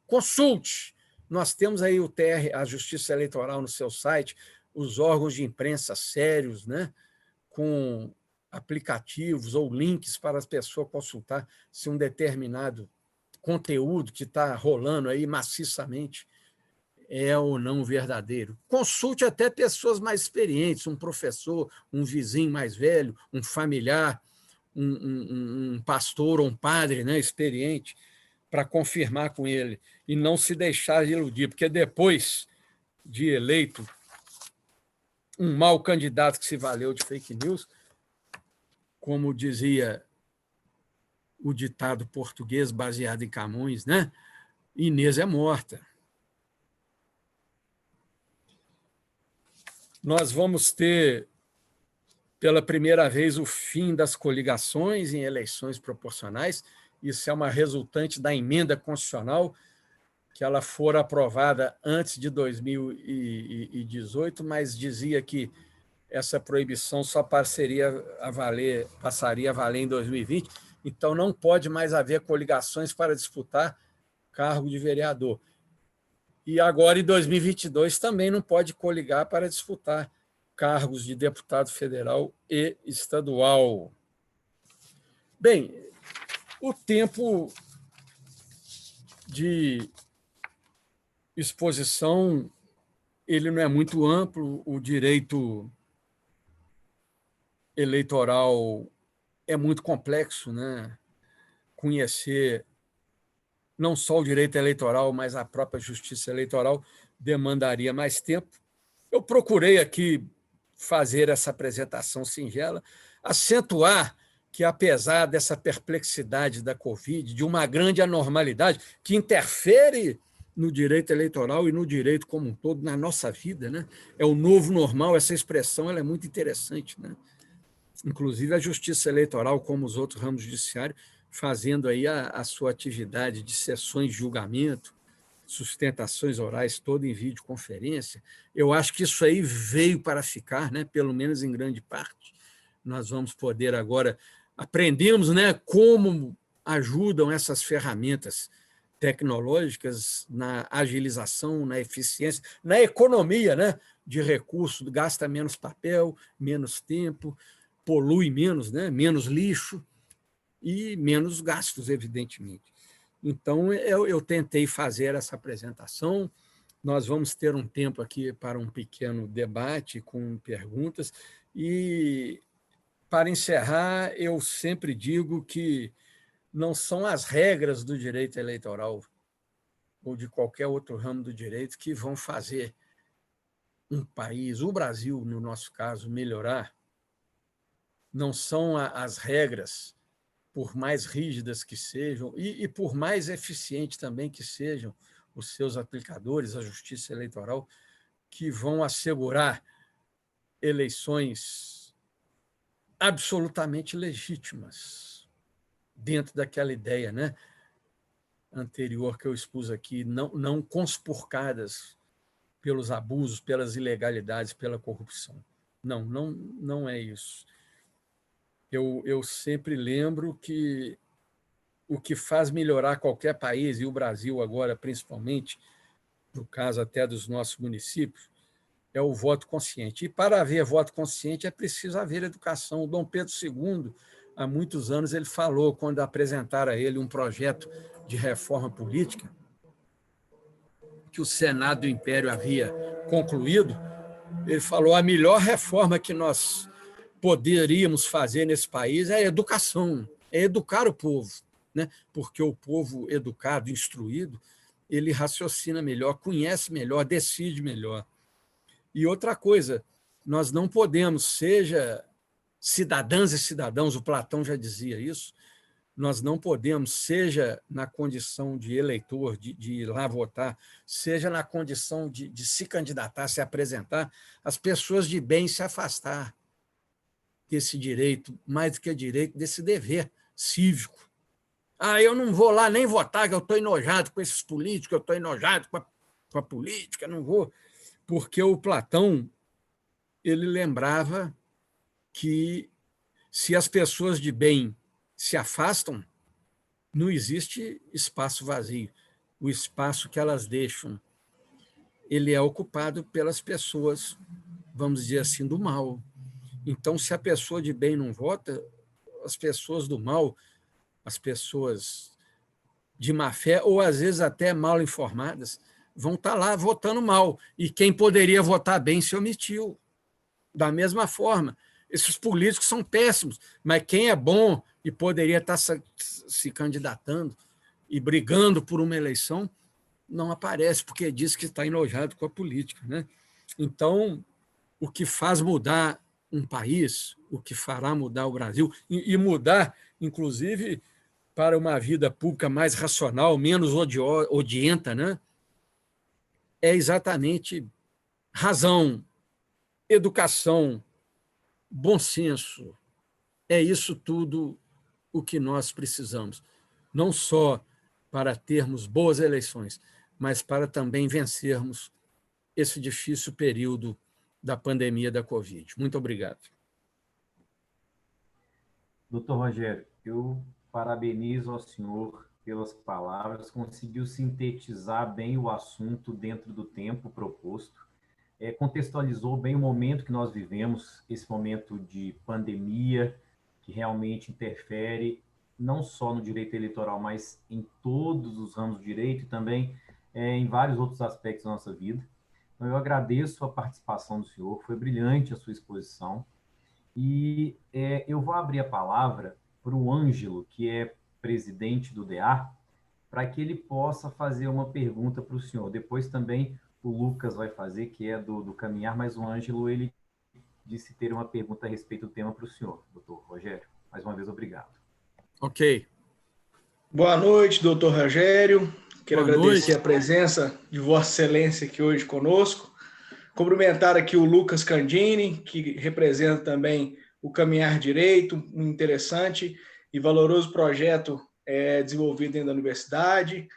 Consulte. Nós temos aí o TR, a Justiça Eleitoral, no seu site, os órgãos de imprensa sérios, né? Com aplicativos ou links para as pessoas consultar se um determinado conteúdo que está rolando aí maciçamente é ou não verdadeiro. Consulte até pessoas mais experientes, um professor, um vizinho mais velho, um familiar, um pastor ou um padre, né, experiente, para confirmar com ele e não se deixar iludir, porque depois de eleito um mau candidato que se valeu de fake news, como dizia o ditado português baseado em Camões, né? Inês é morta. Nós vamos ter, pela primeira vez, o fim das coligações em eleições proporcionais. Isso é uma resultante da emenda constitucional, que ela fora aprovada antes de 2018, mas dizia que essa proibição só passaria a valer em 2020, então não pode mais haver coligações para disputar cargo de vereador. E agora, em 2022, também não pode coligar para disputar cargos de deputado federal e estadual. Bem, o tempo de exposição ele não é muito amplo, o direito eleitoral é muito complexo, né? Conhecer não só o direito eleitoral, mas a própria justiça eleitoral demandaria mais tempo. Eu procurei aqui fazer essa apresentação singela, acentuar que, apesar dessa perplexidade da Covid, de uma grande anormalidade que interfere no direito eleitoral e no direito como um todo, na nossa vida, né? É o novo normal, essa expressão ela é muito interessante, né? Inclusive a justiça eleitoral, como os outros ramos judiciários, fazendo aí a sua atividade de sessões de julgamento, sustentações orais, toda em videoconferência. Eu acho que isso aí veio para ficar, né? Pelo menos em grande parte. Nós vamos poder agora, aprendemos, né, como ajudam essas ferramentas tecnológicas, na agilização, na eficiência, na economia, né, de recursos, gasta menos papel, menos tempo, polui menos, né, menos lixo e menos gastos, evidentemente. Então, eu tentei fazer essa apresentação. Nós vamos ter um tempo aqui para um pequeno debate com perguntas. E, para encerrar, eu sempre digo que não são as regras do direito eleitoral ou de qualquer outro ramo do direito que vão fazer um país, o Brasil, no nosso caso, melhorar. Não são as regras, por mais rígidas que sejam, e por mais eficientes também que sejam os seus aplicadores, a justiça eleitoral, que vão assegurar eleições absolutamente legítimas, dentro daquela ideia, né, anterior que eu expus aqui, não conspurcadas pelos abusos, pelas ilegalidades, pela corrupção. Não é isso. Eu sempre lembro que o que faz melhorar qualquer país, e o Brasil agora principalmente, no caso até dos nossos municípios, é o voto consciente. E para haver voto consciente é preciso haver educação. O Dom Pedro II, há muitos anos, ele falou, quando apresentaram a ele um projeto de reforma política, que o Senado do Império havia concluído, ele falou: a melhor reforma que nós poderíamos fazer nesse país é a educação, é educar o povo, né? Porque o povo educado, instruído, ele raciocina melhor, conhece melhor, decide melhor. E outra coisa, nós não podemos, seja cidadãs e cidadãos, o Platão já dizia isso, nós não podemos, seja na condição de eleitor, de ir lá votar, seja na condição de se candidatar, se apresentar, as pessoas de bem se afastar desse direito, mais do que direito, desse dever cívico. Eu não vou lá nem votar, que eu estou enojado com esses políticos, eu estou enojado com a política, não vou. Porque o Platão, ele lembrava que se as pessoas de bem se afastam, não existe espaço vazio. O espaço que elas deixam, ele é ocupado pelas pessoas, vamos dizer assim, do mal. Então, se a pessoa de bem não vota, as pessoas do mal, as pessoas de má fé, ou às vezes até mal informadas, vão estar lá votando mal. E quem poderia votar bem se omitiu. Da mesma forma, esses políticos são péssimos, mas quem é bom e poderia estar se candidatando e brigando por uma eleição, não aparece, porque diz que está enojado com a política, né? Então, o que faz mudar um país, o que fará mudar o Brasil, e mudar, inclusive, para uma vida pública mais racional, menos odienta, né? É exatamente razão, educação, bom senso. É isso tudo o que nós precisamos, não só para termos boas eleições, mas para também vencermos esse difícil período da pandemia da Covid. Muito obrigado. Doutor Rogério, eu parabenizo ao senhor pelas palavras, conseguiu sintetizar bem o assunto dentro do tempo proposto, contextualizou bem o momento que nós vivemos, esse momento de pandemia, que realmente interfere não só no direito eleitoral, mas em todos os ramos do direito e também em vários outros aspectos da nossa vida. Então, eu agradeço a participação do senhor, foi brilhante a sua exposição. E eu vou abrir a palavra para o Ângelo, que é presidente do DEAR, para que ele possa fazer uma pergunta para o senhor. Depois também o Lucas vai fazer, que é do Caminhar, mas o Ângelo, ele disse ter uma pergunta a respeito do tema para o senhor, doutor Rogério. Mais uma vez, obrigado. Ok. Boa noite, doutor Rogério. Quero agradecer a presença de Vossa Excelência aqui hoje conosco. Cumprimentar aqui o Lucas Candini, que representa também o Caminhar Direito, um interessante e valoroso projeto desenvolvido dentro da universidade.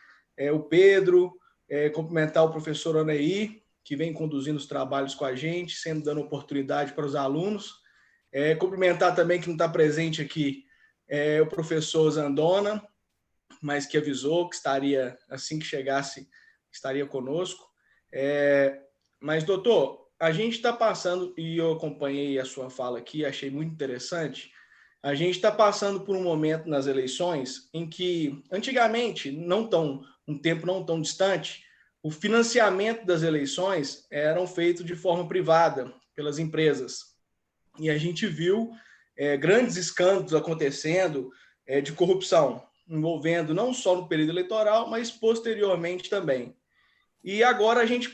O Pedro, cumprimentar o professor Anaí, que vem conduzindo os trabalhos com a gente, sempre dando oportunidade para os alunos. Cumprimentar também, que não está presente aqui, o professor Zandona, mas que avisou que estaria, assim que chegasse, estaria conosco. Mas, doutor, a gente está passando, e eu acompanhei a sua fala aqui, achei muito interessante, a gente está passando por um momento nas eleições em que, antigamente, um tempo não tão distante, o financiamento das eleições eram feito de forma privada pelas empresas. E a gente viu grandes escândalos acontecendo de corrupção, envolvendo não só no período eleitoral, mas posteriormente também. E agora a gente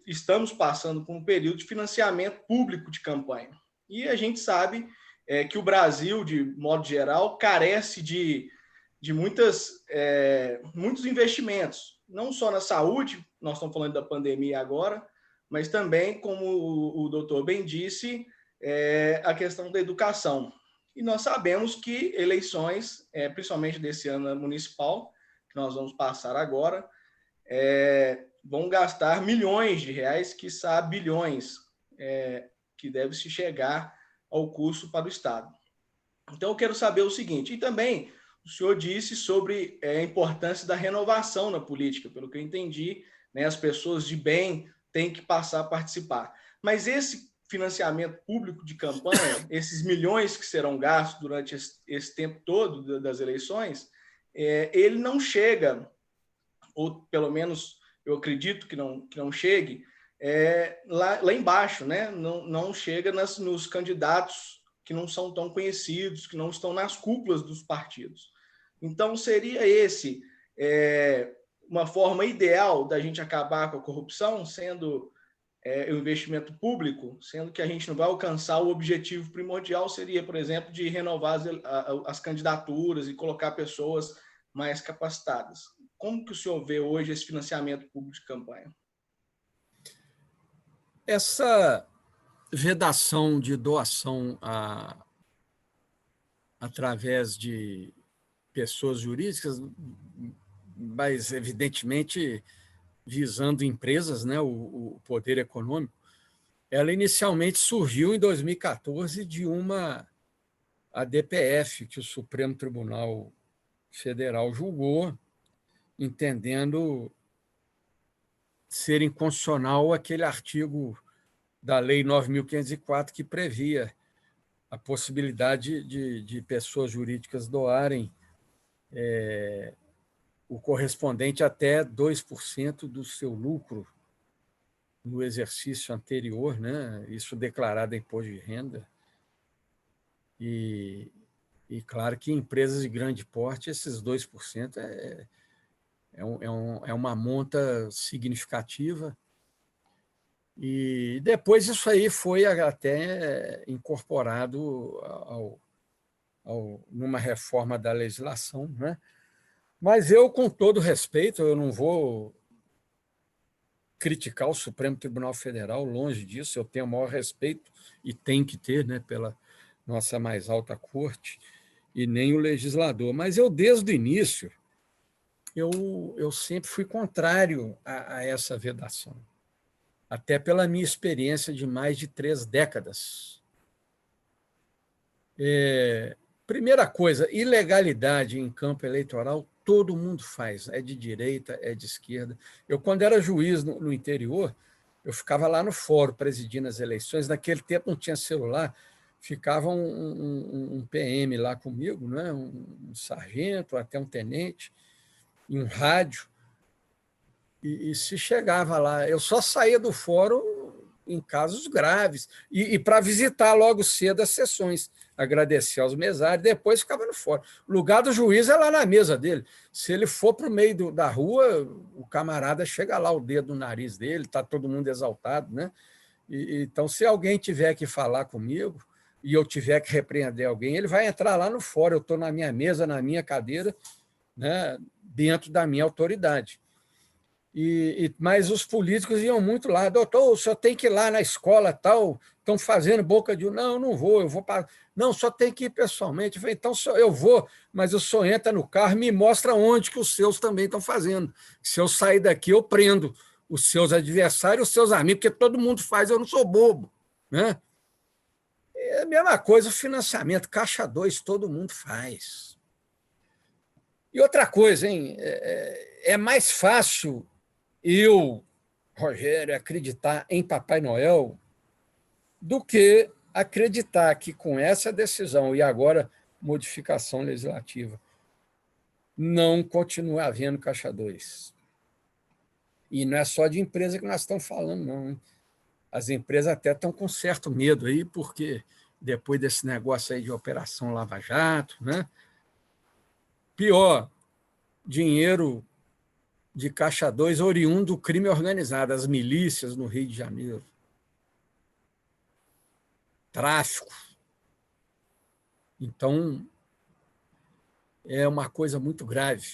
estamos passando por um período de financiamento público de campanha. E a gente sabe que o Brasil, de modo geral, carece de muitos investimentos, não só na saúde, nós estamos falando da pandemia agora, mas também, como o doutor bem disse, a questão da educação. E nós sabemos que eleições, principalmente desse ano municipal, que nós vamos passar agora, vão gastar milhões de reais, quiçá bilhões, que deve-se chegar ao custo para o Estado. Então, eu quero saber o seguinte, e também o senhor disse sobre a importância da renovação na política, pelo que eu entendi, né, as pessoas de bem têm que passar a participar. Mas esse financiamento público de campanha, esses milhões que serão gastos durante esse tempo todo das eleições, ele não chega, ou pelo menos eu acredito que não chegue, lá embaixo, né? Não chega nos candidatos que não são tão conhecidos, que não estão nas cúpulas dos partidos. Então, seria uma forma ideal da gente acabar com a corrupção, sendo o investimento público, sendo que a gente não vai alcançar o objetivo primordial, seria, por exemplo, de renovar as candidaturas e colocar pessoas mais capacitadas. Como que o senhor vê hoje esse financiamento público de campanha? Essa vedação de doação através de pessoas jurídicas, mas, evidentemente, visando empresas, né, o poder econômico, ela inicialmente surgiu em 2014 de a DPF, que o Supremo Tribunal Federal julgou, entendendo ser inconstitucional aquele artigo da Lei 9.504 que previa a possibilidade de pessoas jurídicas doarem o correspondente até 2% do seu lucro no exercício anterior, né? Isso declarado em imposto de renda. E claro que em empresas de grande porte, esses 2% é uma monta significativa. E depois isso aí foi até incorporado numa reforma da legislação, né? Mas eu, com todo respeito, eu não vou criticar o Supremo Tribunal Federal, longe disso, eu tenho o maior respeito, e tem que ter, né, pela nossa mais alta corte, e nem o legislador. Mas eu, desde o início, eu sempre fui contrário a essa vedação, até pela minha experiência de mais de 3 décadas. Primeira coisa, ilegalidade em campo eleitoral, todo mundo faz, é de direita, é de esquerda. Eu, quando era juiz no interior, eu ficava lá no fórum presidindo as eleições. Naquele tempo não tinha celular, ficava um PM lá comigo, né? Um sargento, até um tenente, e um rádio. E se chegava lá, eu só saía do fórum em casos graves, e para visitar logo cedo as sessões, agradecer aos mesários, depois ficava no fórum. O lugar do juiz é lá na mesa dele. Se ele for para o meio da rua, o camarada chega lá, o dedo no nariz dele, está todo mundo exaltado, né? Então, se alguém tiver que falar comigo e eu tiver que repreender alguém, ele vai entrar lá no fórum, eu estou na minha mesa, na minha cadeira, né, dentro da minha autoridade. Mas os políticos iam muito lá, doutor, o senhor tem que ir lá na escola tal, estão fazendo boca de... Não vou, eu vou para... Não, só tem que ir pessoalmente. Eu falei, então eu vou, mas o senhor entra no carro e me mostra onde que os seus também estão fazendo. Se eu sair daqui, eu prendo os seus adversários, os seus amigos, porque todo mundo faz, eu não sou bobo, né? A mesma coisa, o financiamento, Caixa 2, todo mundo faz. E outra coisa, hein? É mais fácil eu, Rogério, acreditar em Papai Noel do que acreditar que com essa decisão e agora modificação legislativa não continua havendo Caixa 2. E não é só de empresa que nós estamos falando, não, hein? As empresas até estão com certo medo aí, porque depois desse negócio aí de Operação Lava Jato, né? Pior, dinheiro de Caixa 2 oriundo do crime organizado, as milícias no Rio de Janeiro. Tráfico. Então, é uma coisa muito grave.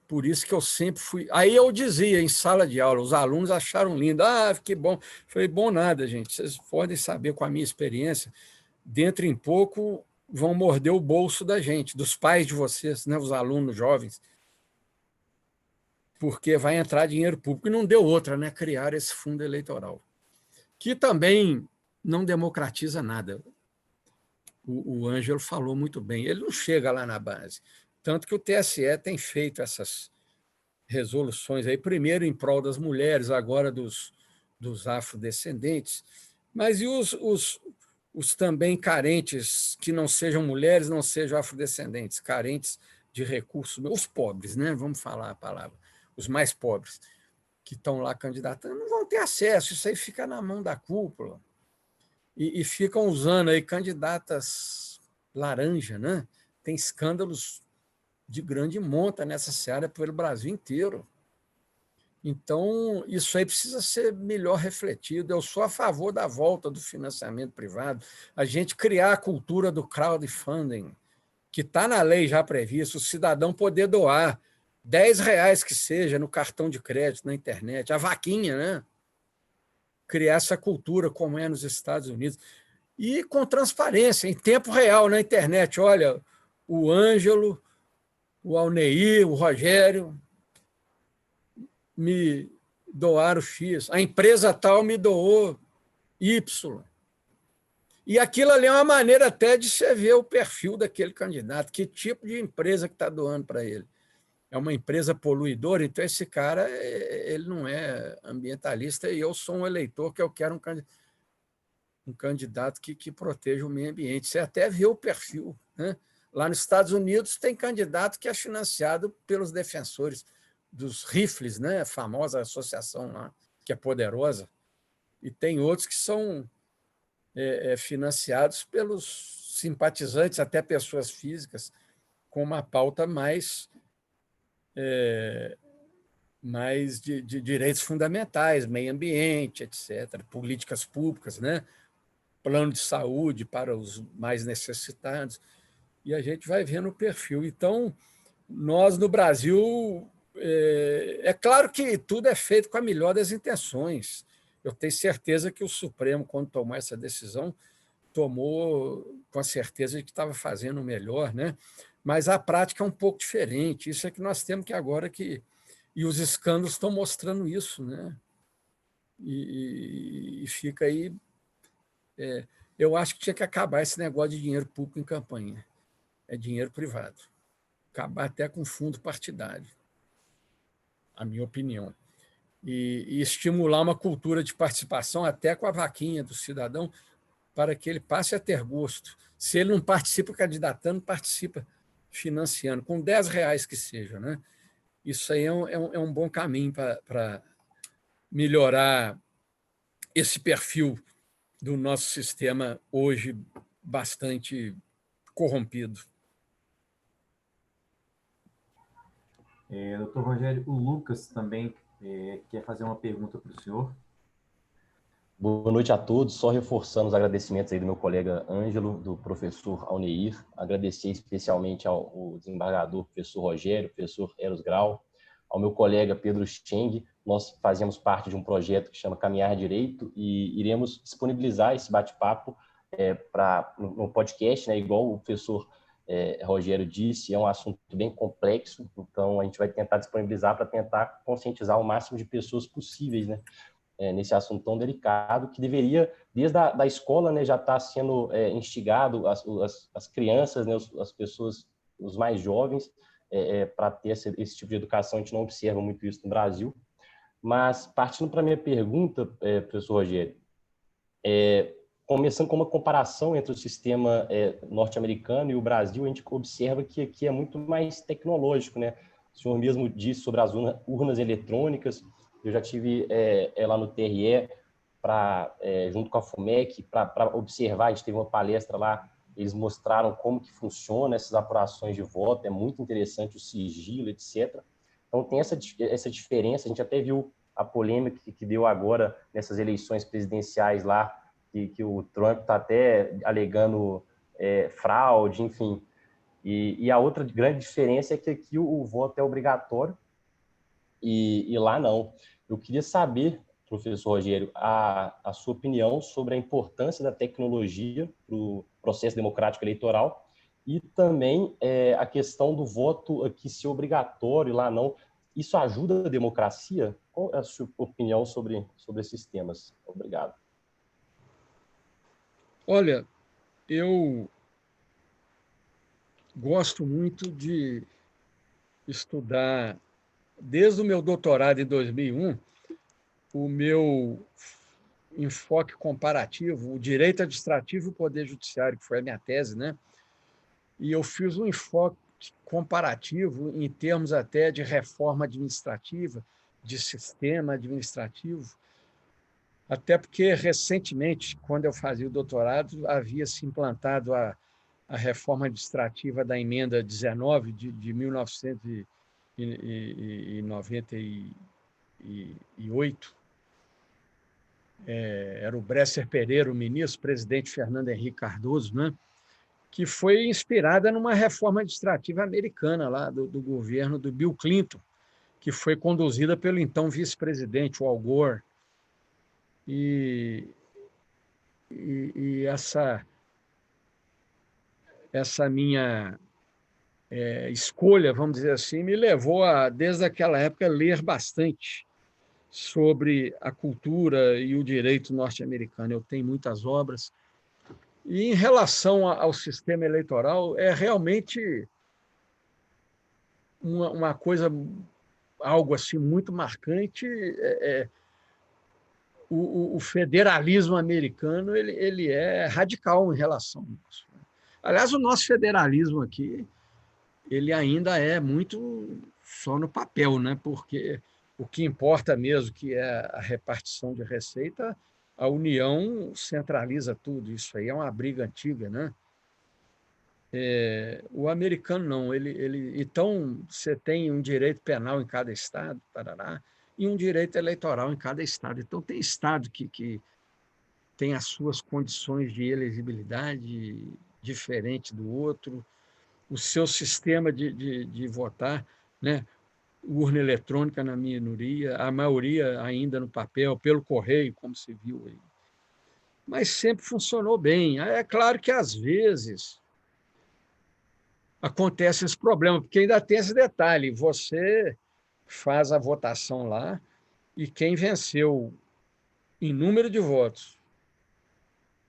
Por isso que eu sempre fui... Aí eu dizia em sala de aula, os alunos acharam lindo. Ah, que bom. Falei, bom nada, gente. Vocês podem saber com a minha experiência, dentro em pouco vão morder o bolso da gente, dos pais de vocês, né, os alunos jovens, porque vai entrar dinheiro público. E não deu outra, né? Criar esse fundo eleitoral, que também não democratiza nada. O Ângelo falou muito bem. Ele não chega lá na base. Tanto que o TSE tem feito essas resoluções aí, primeiro em prol das mulheres, agora dos afrodescendentes, mas e os também carentes, que não sejam mulheres, não sejam afrodescendentes, carentes de recursos, os pobres, né? Vamos falar a palavra, os mais pobres, que estão lá candidatando, não vão ter acesso, isso aí fica na mão da cúpula. E ficam usando aí candidatas laranja, né? Tem escândalos de grande monta nessa seara pelo Brasil inteiro. Então, isso aí precisa ser melhor refletido. Eu sou a favor da volta do financiamento privado, a gente criar a cultura do crowdfunding, que está na lei já previsto, o cidadão poder doar R$10 que seja no cartão de crédito, na internet, a vaquinha, né? Criar essa cultura como é nos Estados Unidos. E com transparência, em tempo real, na internet. Olha, o Ângelo, o Alneir, o Rogério me doaram X, a empresa tal me doou Y. E aquilo ali é uma maneira até de você ver o perfil daquele candidato, que tipo de empresa que está doando para ele. É uma empresa poluidora, então esse cara ele não é ambientalista e eu sou um eleitor que eu quero um candidato que proteja o meio ambiente. Você até vê o perfil, né? Lá nos Estados Unidos tem candidato que é financiado pelos defensores dos rifles, né? A famosa associação lá, que é poderosa, e tem outros que são financiados pelos simpatizantes, até pessoas físicas, com uma pauta mais de direitos fundamentais, meio ambiente, etc., políticas públicas, né? Plano de saúde para os mais necessitados, e a gente vai vendo o perfil. Então, nós no Brasil, é claro que tudo é feito com a melhor das intenções. Eu tenho certeza que o Supremo, quando tomou essa decisão, tomou com a certeza de que estava fazendo o melhor, né? Mas a prática é um pouco diferente. Isso é que nós temos que agora que... E os escândalos estão mostrando isso, né? E fica aí... eu acho que tinha que acabar esse negócio de dinheiro público em campanha. É dinheiro privado. Acabar até com fundo partidário, a minha opinião. E estimular uma cultura de participação até com a vaquinha do cidadão, para que ele passe a ter gosto. Se ele não participa candidatando, participa financiando, com R$10 que seja, né? Isso aí é um bom caminho para melhorar esse perfil do nosso sistema hoje bastante corrompido. Doutor Rogério, o Lucas também quer fazer uma pergunta para o senhor. Boa noite a todos. Só reforçando os agradecimentos aí do meu colega Ângelo, do professor Alneir. Agradecer especialmente ao desembargador, professor Rogério, professor Eros Grau, ao meu colega Pedro Scheng. Nós fazemos parte de um projeto que chama Caminhar Direito e iremos disponibilizar esse bate-papo no podcast, né? Igual o professor Rogério disse, é um assunto bem complexo, então a gente vai tentar disponibilizar para tentar conscientizar o máximo de pessoas possíveis, né? Nesse assunto tão delicado, que deveria, desde a escola, né, já estar sendo instigado as crianças, né, as pessoas, os mais jovens, para ter esse tipo de educação. A gente não observa muito isso no Brasil. Mas, partindo para a minha pergunta, professor Rogério, começando com uma comparação entre o sistema norte-americano e o Brasil, a gente observa que aqui é muito mais tecnológico, né? O senhor mesmo disse sobre as urnas eletrônicas. Eu já tive lá no TRE, junto com a FUMEC, para observar. A gente teve uma palestra lá, eles mostraram como que funciona essas apurações de voto, é muito interessante o sigilo, etc. Então, tem essa diferença. A gente até viu a polêmica que deu agora nessas eleições presidenciais lá, que o Trump está até alegando fraude, enfim. E a outra grande diferença é que aqui o voto é obrigatório e lá não. Eu queria saber, professor Rogério, a sua opinião sobre a importância da tecnologia para o processo democrático eleitoral e também a questão do voto aqui ser obrigatório, lá não. Isso ajuda a democracia? Qual é a sua opinião sobre esses temas? Obrigado. Olha, eu gosto muito de estudar, desde o meu doutorado em 2001, o meu enfoque comparativo, o direito administrativo e o poder judiciário, que foi a minha tese, né? E eu fiz um enfoque comparativo em termos até de reforma administrativa, de sistema administrativo, até porque, recentemente, quando eu fazia o doutorado, havia se implantado a reforma administrativa da emenda 19 de 1998. Era o Bresser Pereira, o ministro, o presidente Fernando Henrique Cardoso, né? Que foi inspirada numa reforma administrativa americana lá do governo do Bill Clinton, que foi conduzida pelo então vice-presidente, o Al Gore. E essa minha escolha, vamos dizer assim, me levou a, desde aquela época, ler bastante sobre a cultura e o direito norte-americano. Eu tenho muitas obras. E em relação ao sistema eleitoral, é realmente uma coisa, algo assim muito marcante. O federalismo americano ele é radical em relação a isso. Aliás, o nosso federalismo aqui ele ainda é muito só no papel, né? Porque o que importa mesmo, que é a repartição de receita, a União centraliza tudo. Isso aí é uma briga antiga, né? O americano não. Então, você tem um direito penal em cada estado, tarará, e um direito eleitoral em cada estado. Então, tem estado que tem as suas condições de elegibilidade diferente do outro, o seu sistema de votar, né? Urna eletrônica na minoria, a maioria ainda no papel, pelo correio, como se viu aí. Mas sempre funcionou bem. É claro que, às vezes, acontece esse problema, porque ainda tem esse detalhe, você faz a votação lá e quem venceu em número de votos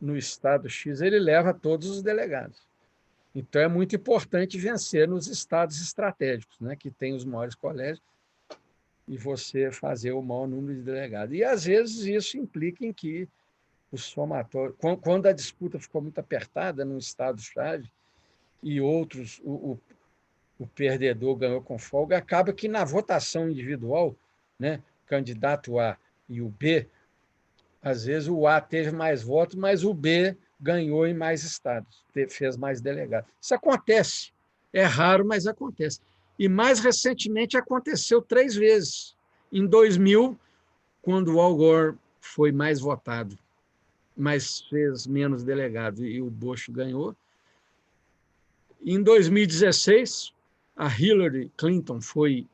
no estado X, ele leva todos os delegados. Então, é muito importante vencer nos estados estratégicos, né, que tem os maiores colégios, e você fazer o maior número de delegados. E, às vezes, isso implica em que o somatório... Quando a disputa ficou muito apertada num estado-chave e outros, o perdedor ganhou com folga, acaba que, na votação individual, né, candidato A e o B, às vezes o A teve mais votos, mas o B ganhou em mais estados, fez mais delegados. Isso acontece, é raro, mas acontece. E, mais recentemente, aconteceu 3 vezes. Em 2000, quando o Al Gore foi mais votado, mas fez menos delegados, e o Bush ganhou. Em 2016, a Hillary Clinton foi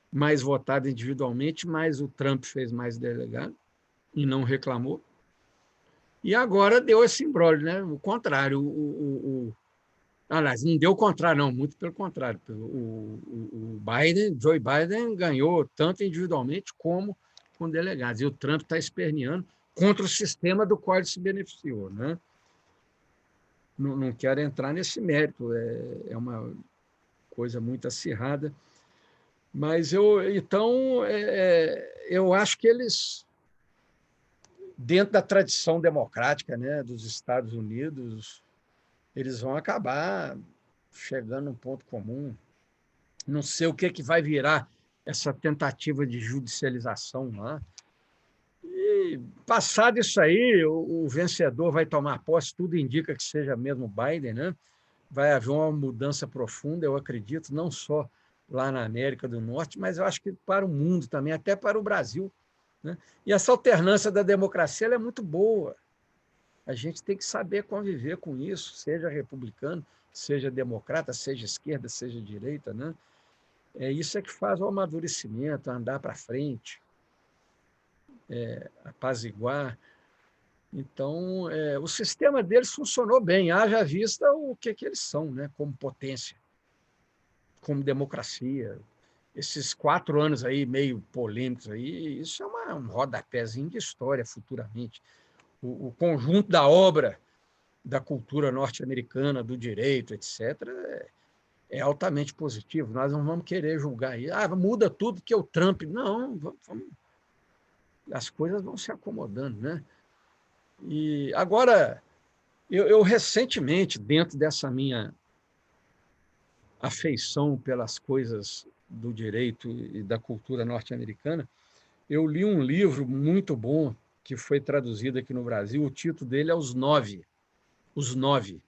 mais votada individualmente, mas o Trump fez mais delegado e não reclamou. E agora deu esse imbróglio, né? O contrário. Aliás, não deu o contrário, não, muito pelo contrário. O Joe Biden ganhou tanto individualmente como com delegados. E o Trump está esperneando contra o sistema do qual ele se beneficiou, né? Não quero entrar nesse mérito. É uma coisa muito acirrada. Mas então, eu acho que eles, dentro da tradição democrática, né, dos Estados Unidos, eles vão acabar chegando num ponto comum. Não sei o que vai virar essa tentativa de judicialização lá. E, passado isso aí, o vencedor vai tomar posse, tudo indica que seja mesmo Biden, né? Vai haver uma mudança profunda, eu acredito, não só lá na América do Norte, mas eu acho que para o mundo também, até para o Brasil, né? E essa alternância da democracia ela é muito boa. A gente tem que saber conviver com isso, seja republicano, seja democrata, seja esquerda, seja direita, né? Isso é que faz o amadurecimento, andar para frente, apaziguar. Então, o sistema deles funcionou bem, haja vista o que eles são, né? Como potência, como democracia. Esses 4 anos aí, meio polêmicos, aí, isso é um rodapézinho de história futuramente. O conjunto da obra da cultura norte-americana, do direito, etc., é altamente positivo. Nós não vamos querer julgar aí. Muda tudo que o Trump... Não, vamos... as coisas vão se acomodando, né? E agora, eu recentemente, dentro dessa minha afeição pelas coisas do direito e da cultura norte-americana, eu li um livro muito bom que foi traduzido aqui no Brasil. O título dele é Os Nove. Os Nove.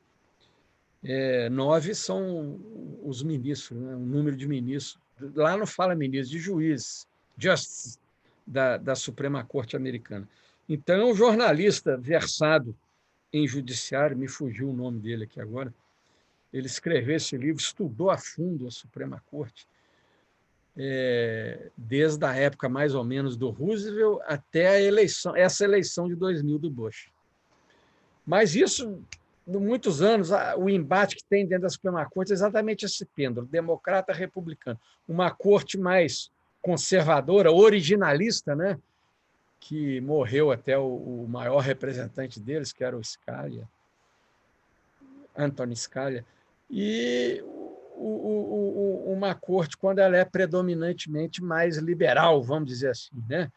9 são os ministros, né? Um número de ministros. Lá não fala ministro, de juízes, justice, da Suprema Corte Americana. Então, um jornalista versado em judiciário, me fugiu o nome dele aqui agora, ele escreveu esse livro, estudou a fundo a Suprema Corte, desde a época mais ou menos do Roosevelt até a eleição, essa eleição de 2000 do Bush. Mas isso, por muitos anos, o embate que tem dentro da Suprema Corte é exatamente esse pêndulo, democrata-republicano. Uma corte mais conservadora, originalista, né? Que morreu até o maior representante deles, que era o Scalia, Anthony Scalia, e uma corte, quando ela é predominantemente mais liberal, vamos dizer assim, né?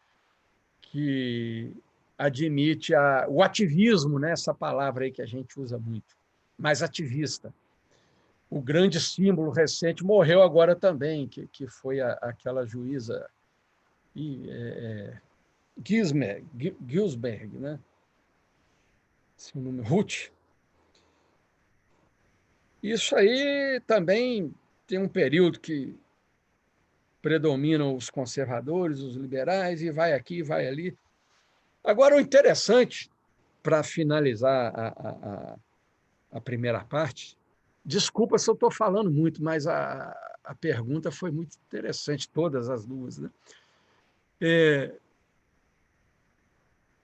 Que admite o ativismo, né? Essa palavra aí que a gente usa muito, mais ativista. O grande símbolo recente morreu agora também, que foi aquela juíza Ginsberg, né? Esse nome, Ruth. Isso aí também tem um período que predominam os conservadores, os liberais, e vai aqui, vai ali. Agora, o interessante, para finalizar a primeira parte, desculpa se eu estou falando muito, mas a pergunta foi muito interessante, todas as duas, né?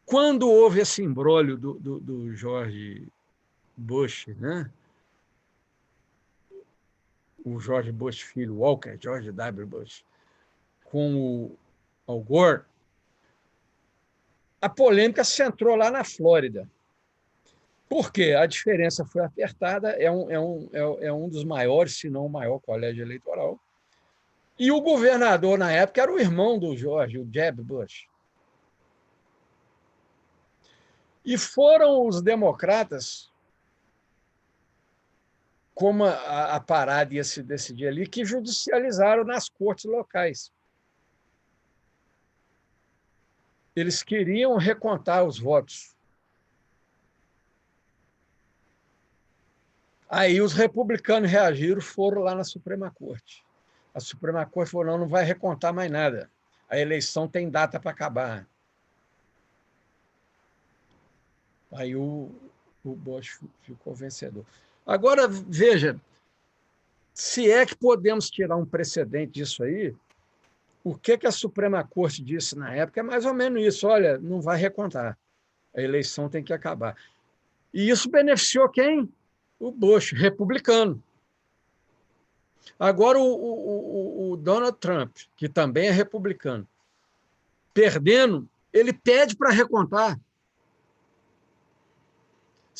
Quando houve esse imbróglio do George Bush, né? O George Bush filho, Walker, George W. Bush, com o Al Gore, a polêmica centrou lá na Flórida. Por quê? A diferença foi apertada, é um dos maiores, se não o maior colégio eleitoral, e o governador, na época, era o irmão do George, o Jeb Bush. E foram os democratas, como a parada ia se decidir ali, que judicializaram nas cortes locais. Eles queriam recontar os votos. Aí os republicanos reagiram, foram lá na Suprema Corte. A Suprema Corte falou, não vai recontar mais nada. A eleição tem data para acabar. Aí o Bush ficou vencedor. Agora, veja, se é que podemos tirar um precedente disso aí, o que a Suprema Corte disse na época é mais ou menos isso, olha, não vai recontar, a eleição tem que acabar. E isso beneficiou quem? O Bush, republicano. Agora, o Donald Trump, que também é republicano, perdendo, ele pede para recontar.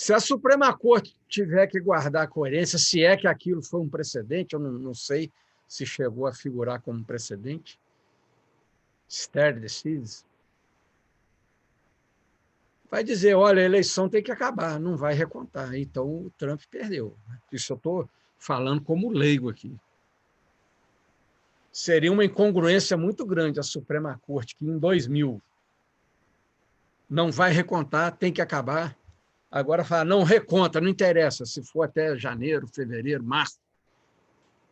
Se a Suprema Corte tiver que guardar a coerência, se é que aquilo foi um precedente, eu não sei se chegou a figurar como precedente, stare decisis, vai dizer, olha, a eleição tem que acabar, não vai recontar. Então, o Trump perdeu. Isso eu estou falando como leigo aqui. Seria uma incongruência muito grande a Suprema Corte, que em 2000 não vai recontar, tem que acabar. Agora fala, não reconta, não interessa, se for até janeiro, fevereiro, março.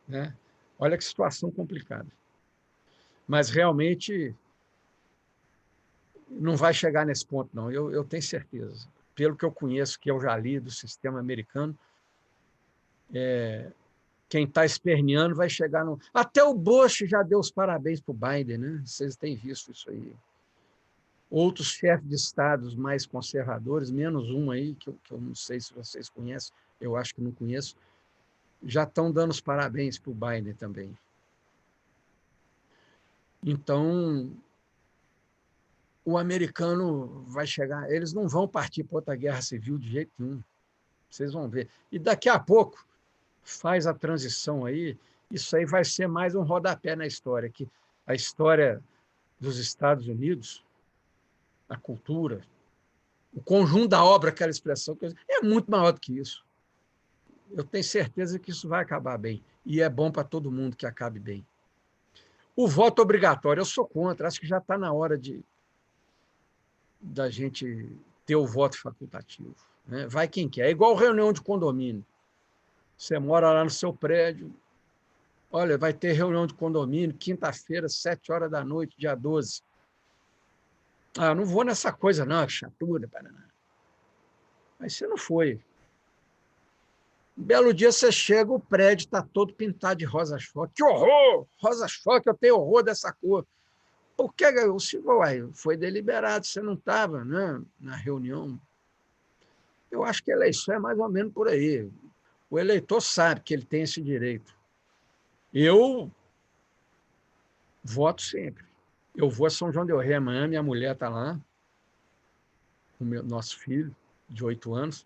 Né? Olha que situação complicada. Mas realmente não vai chegar nesse ponto, não. Eu tenho certeza. Pelo que eu conheço, que eu já li do sistema americano, quem está esperneando vai chegar no... Até o Bush já deu os parabéns para o Biden, né? Vocês têm visto isso aí. Outros chefes de estados mais conservadores, menos um aí, que eu não sei se vocês conhecem, eu acho que não conheço, já estão dando os parabéns para o Biden também. Então, o americano vai chegar, eles não vão partir para outra guerra civil de jeito nenhum. Vocês vão ver. E daqui a pouco faz a transição aí, isso aí vai ser mais um rodapé na história, que a história dos Estados Unidos, a cultura, o conjunto da obra, aquela expressão, é muito maior do que isso. Eu tenho certeza que isso vai acabar bem. E é bom para todo mundo que acabe bem. O voto obrigatório, eu sou contra. Acho que já está na hora da gente ter o voto facultativo. Né? Vai quem quer. É igual reunião de condomínio. Você mora lá no seu prédio, olha, vai ter reunião de condomínio, quinta-feira, 7h da noite, dia 12. Ah, não vou nessa coisa, não, chatura, Paraná. Mas você não foi. Um belo dia você chega, o prédio está todo pintado de rosas-foque. Que horror! Rosas-foque, eu tenho horror dessa cor. Por que o senhor foi deliberado? Você não estava, né, na reunião? Eu acho que a eleição é mais ou menos por aí. O eleitor sabe que ele tem esse direito. Eu voto sempre. Eu vou a São João del Rei amanhã, minha mulher está lá, com o nosso filho, de 8 anos.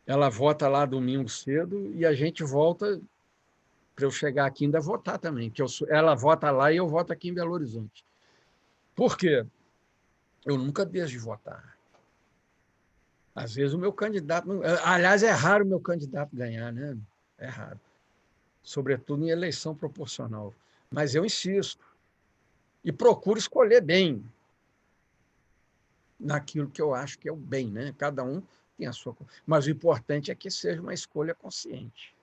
Ela vota lá domingo cedo e a gente volta para eu chegar aqui e ainda votar também. Ela vota lá e eu voto aqui em Belo Horizonte. Por quê? Eu nunca deixo de votar. Às vezes o meu candidato... Aliás, é raro o meu candidato ganhar, né? É raro. Sobretudo em eleição proporcional. Mas eu insisto. E procuro escolher bem naquilo que eu acho que é o bem, né? Cada um tem a sua... Mas o importante é que seja uma escolha consciente.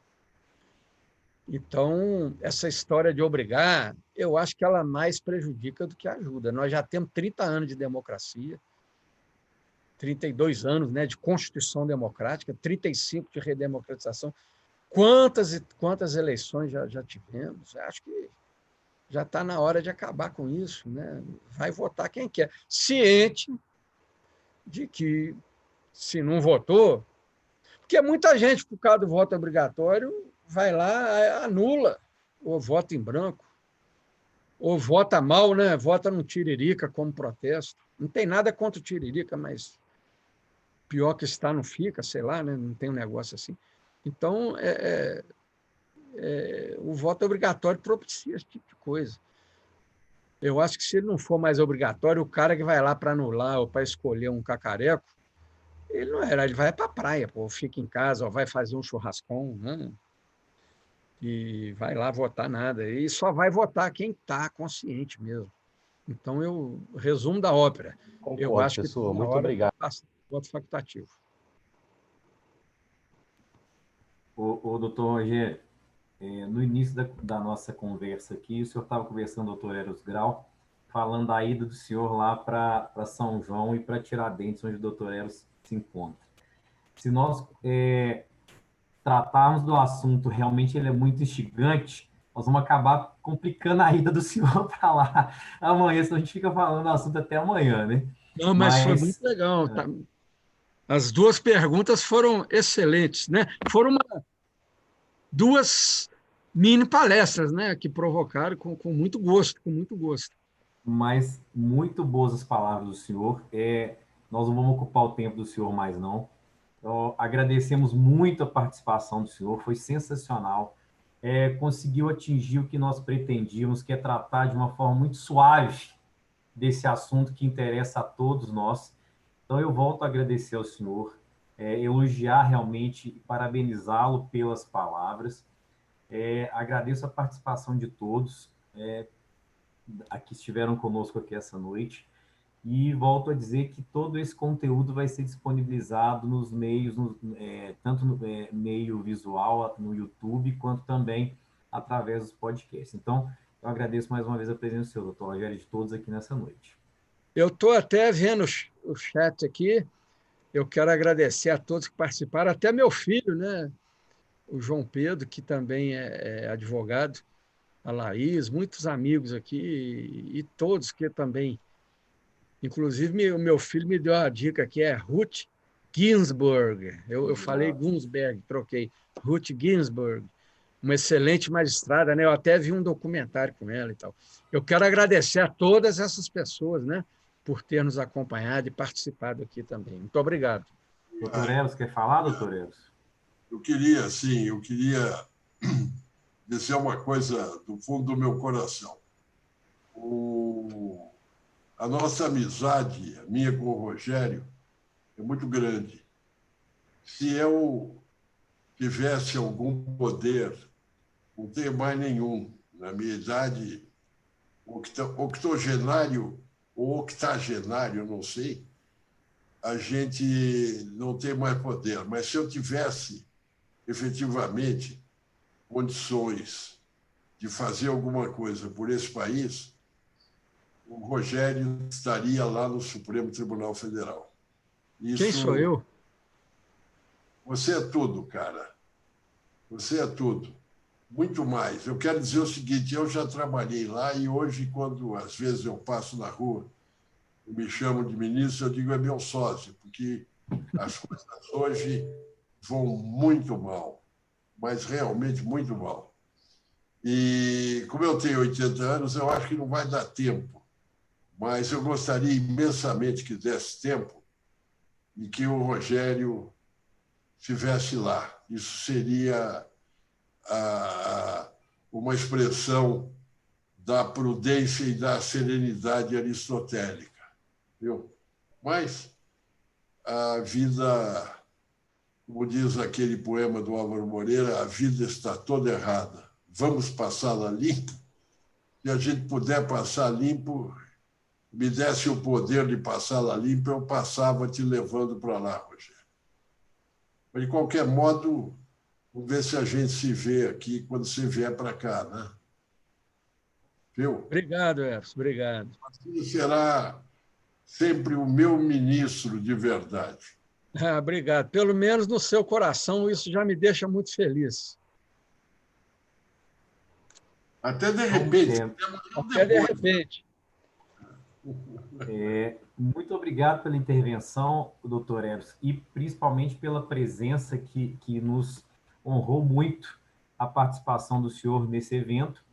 Então, essa história de obrigar, eu acho que ela mais prejudica do que ajuda. Nós já temos 30 anos de democracia, 32 anos, né, de Constituição Democrática, 35 de redemocratização. Quantas e quantas eleições já tivemos? Eu acho que já está na hora de acabar com isso. Né? Vai votar quem quer. Ciente de que, se não votou... Porque muita gente, por causa do voto obrigatório, vai lá, anula, ou vota em branco, ou vota mal, né? Vota no Tiririca como protesto. Não tem nada contra o Tiririca, mas pior que está não fica, sei lá, né? Não tem um negócio assim. Então, o voto obrigatório propicia esse tipo de coisa. Eu acho que, se ele não for mais obrigatório, o cara que vai lá para anular ou para escolher um cacareco, ele não era, ele vai para a praia, pô, fica em casa, ou vai fazer um churrascão, né? E vai lá votar nada. E só vai votar quem está consciente mesmo. Então, resumo da ópera. Concordo, Eu acho que professor. na Muito hora obrigado. voto facultativo. O doutor Rogério, no início da nossa conversa aqui, o senhor estava conversando com o doutor Eros Grau, falando da ida do senhor lá para São João e para Tiradentes, onde o doutor Eros se encontra. Se nós tratarmos do assunto, realmente ele é muito instigante, nós vamos acabar complicando a ida do senhor para lá amanhã, senão a gente fica falando do assunto até amanhã, né? Não, mas foi muito legal. Tá? As duas perguntas foram excelentes, né? Foram duas mini palestras, né? Que provocaram com muito gosto, com muito gosto. Mas muito boas as palavras do senhor. Nós não vamos ocupar o tempo do senhor mais, não. Agradecemos muito a participação do senhor, foi sensacional. Conseguiu atingir o que nós pretendíamos, que é tratar de uma forma muito suave desse assunto que interessa a todos nós. Então, eu volto a agradecer ao senhor, elogiar realmente e parabenizá-lo pelas palavras. Agradeço a participação de todos que estiveram conosco aqui essa noite. E volto a dizer que todo esse conteúdo vai ser disponibilizado nos meios, tanto no meio visual, no YouTube, quanto também através dos podcasts. Então, eu agradeço mais uma vez a presença do senhor, doutor Rogério, de todos aqui nessa noite. Eu estou até vendo o chat aqui. Eu quero agradecer a todos que participaram, até meu filho, né? O João Pedro, que também é advogado, a Laís, muitos amigos aqui, e todos que também. Inclusive, o meu filho me deu a dica que é Ruth Ginsburg. Eu falei Gunsberg, troquei. Ruth Ginsburg, uma excelente magistrada, né? Eu até vi um documentário com ela e tal. Eu quero agradecer a todas essas pessoas, né, por ter nos acompanhado e participado aqui também. Muito obrigado. Doutor Eros, quer falar, doutor Eros? Eu queria dizer uma coisa do fundo do meu coração. A nossa amizade, a minha com o Rogério, é muito grande. Se eu tivesse algum poder, não tenho mais nenhum. Na minha idade, octogenário ou octogenário, não sei, a gente não tem mais poder. Mas se eu tivesse, efetivamente, condições de fazer alguma coisa por esse país, o Rogério estaria lá no Supremo Tribunal Federal. Quem sou eu? Você é tudo, cara. Você é tudo. Muito mais. Eu quero dizer o seguinte, eu já trabalhei lá e hoje, quando às vezes eu passo na rua e me chamam de ministro, eu digo é meu sócio, porque as coisas hoje vão muito mal, mas realmente muito mal. E como eu tenho 80 anos, eu acho que não vai dar tempo. Mas eu gostaria imensamente que desse tempo e que o Rogério estivesse lá. Isso seria uma expressão da prudência e da serenidade aristotélica. Viu? Mas a vida, como diz aquele poema do Álvaro Moreira, a vida está toda errada. Vamos passá-la limpo? Se a gente puder passar limpo, me desse o poder de passá-la limpa, eu passava te levando para lá, Rogério. Mas, de qualquer modo, vamos ver se a gente se vê aqui quando você vier para cá, né? Viu? Obrigado, Eros, obrigado. Você será sempre o meu ministro de verdade. Obrigado. Pelo menos no seu coração, isso já me deixa muito feliz. Até de repente. Até de repente. Muito obrigado pela intervenção, doutor Eros, e principalmente pela presença que nos honrou muito a participação do senhor nesse evento.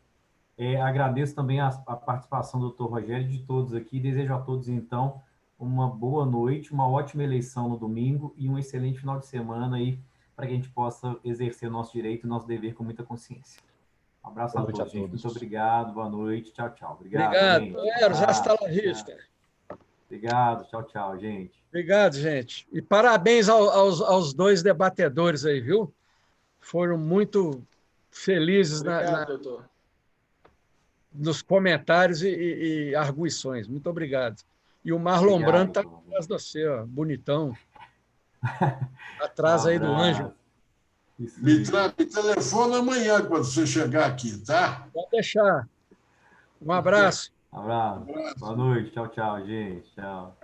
Agradeço também a participação do doutor Rogério e de todos aqui. Desejo a todos, então, uma boa noite, uma ótima eleição no domingo e um excelente final de semana aí, para que a gente possa exercer o nosso direito e nosso dever com muita consciência. Um abraço a todos, gente. Muito obrigado, boa noite, tchau, tchau. Obrigado, Eros, hasta la vista. Obrigado, tchau, tchau, gente. Obrigado, gente. E parabéns aos dois debatedores aí, viu? Foram muito felizes doutor. Nos comentários e arguições. Muito obrigado. E o Marlon Brando está atrás de você, ó, bonitão. Atrás aí do Anjo. Me telefona amanhã quando você chegar aqui, tá? Pode deixar. Um abraço. Um abraço. Boa noite. Tchau, tchau, gente. Tchau.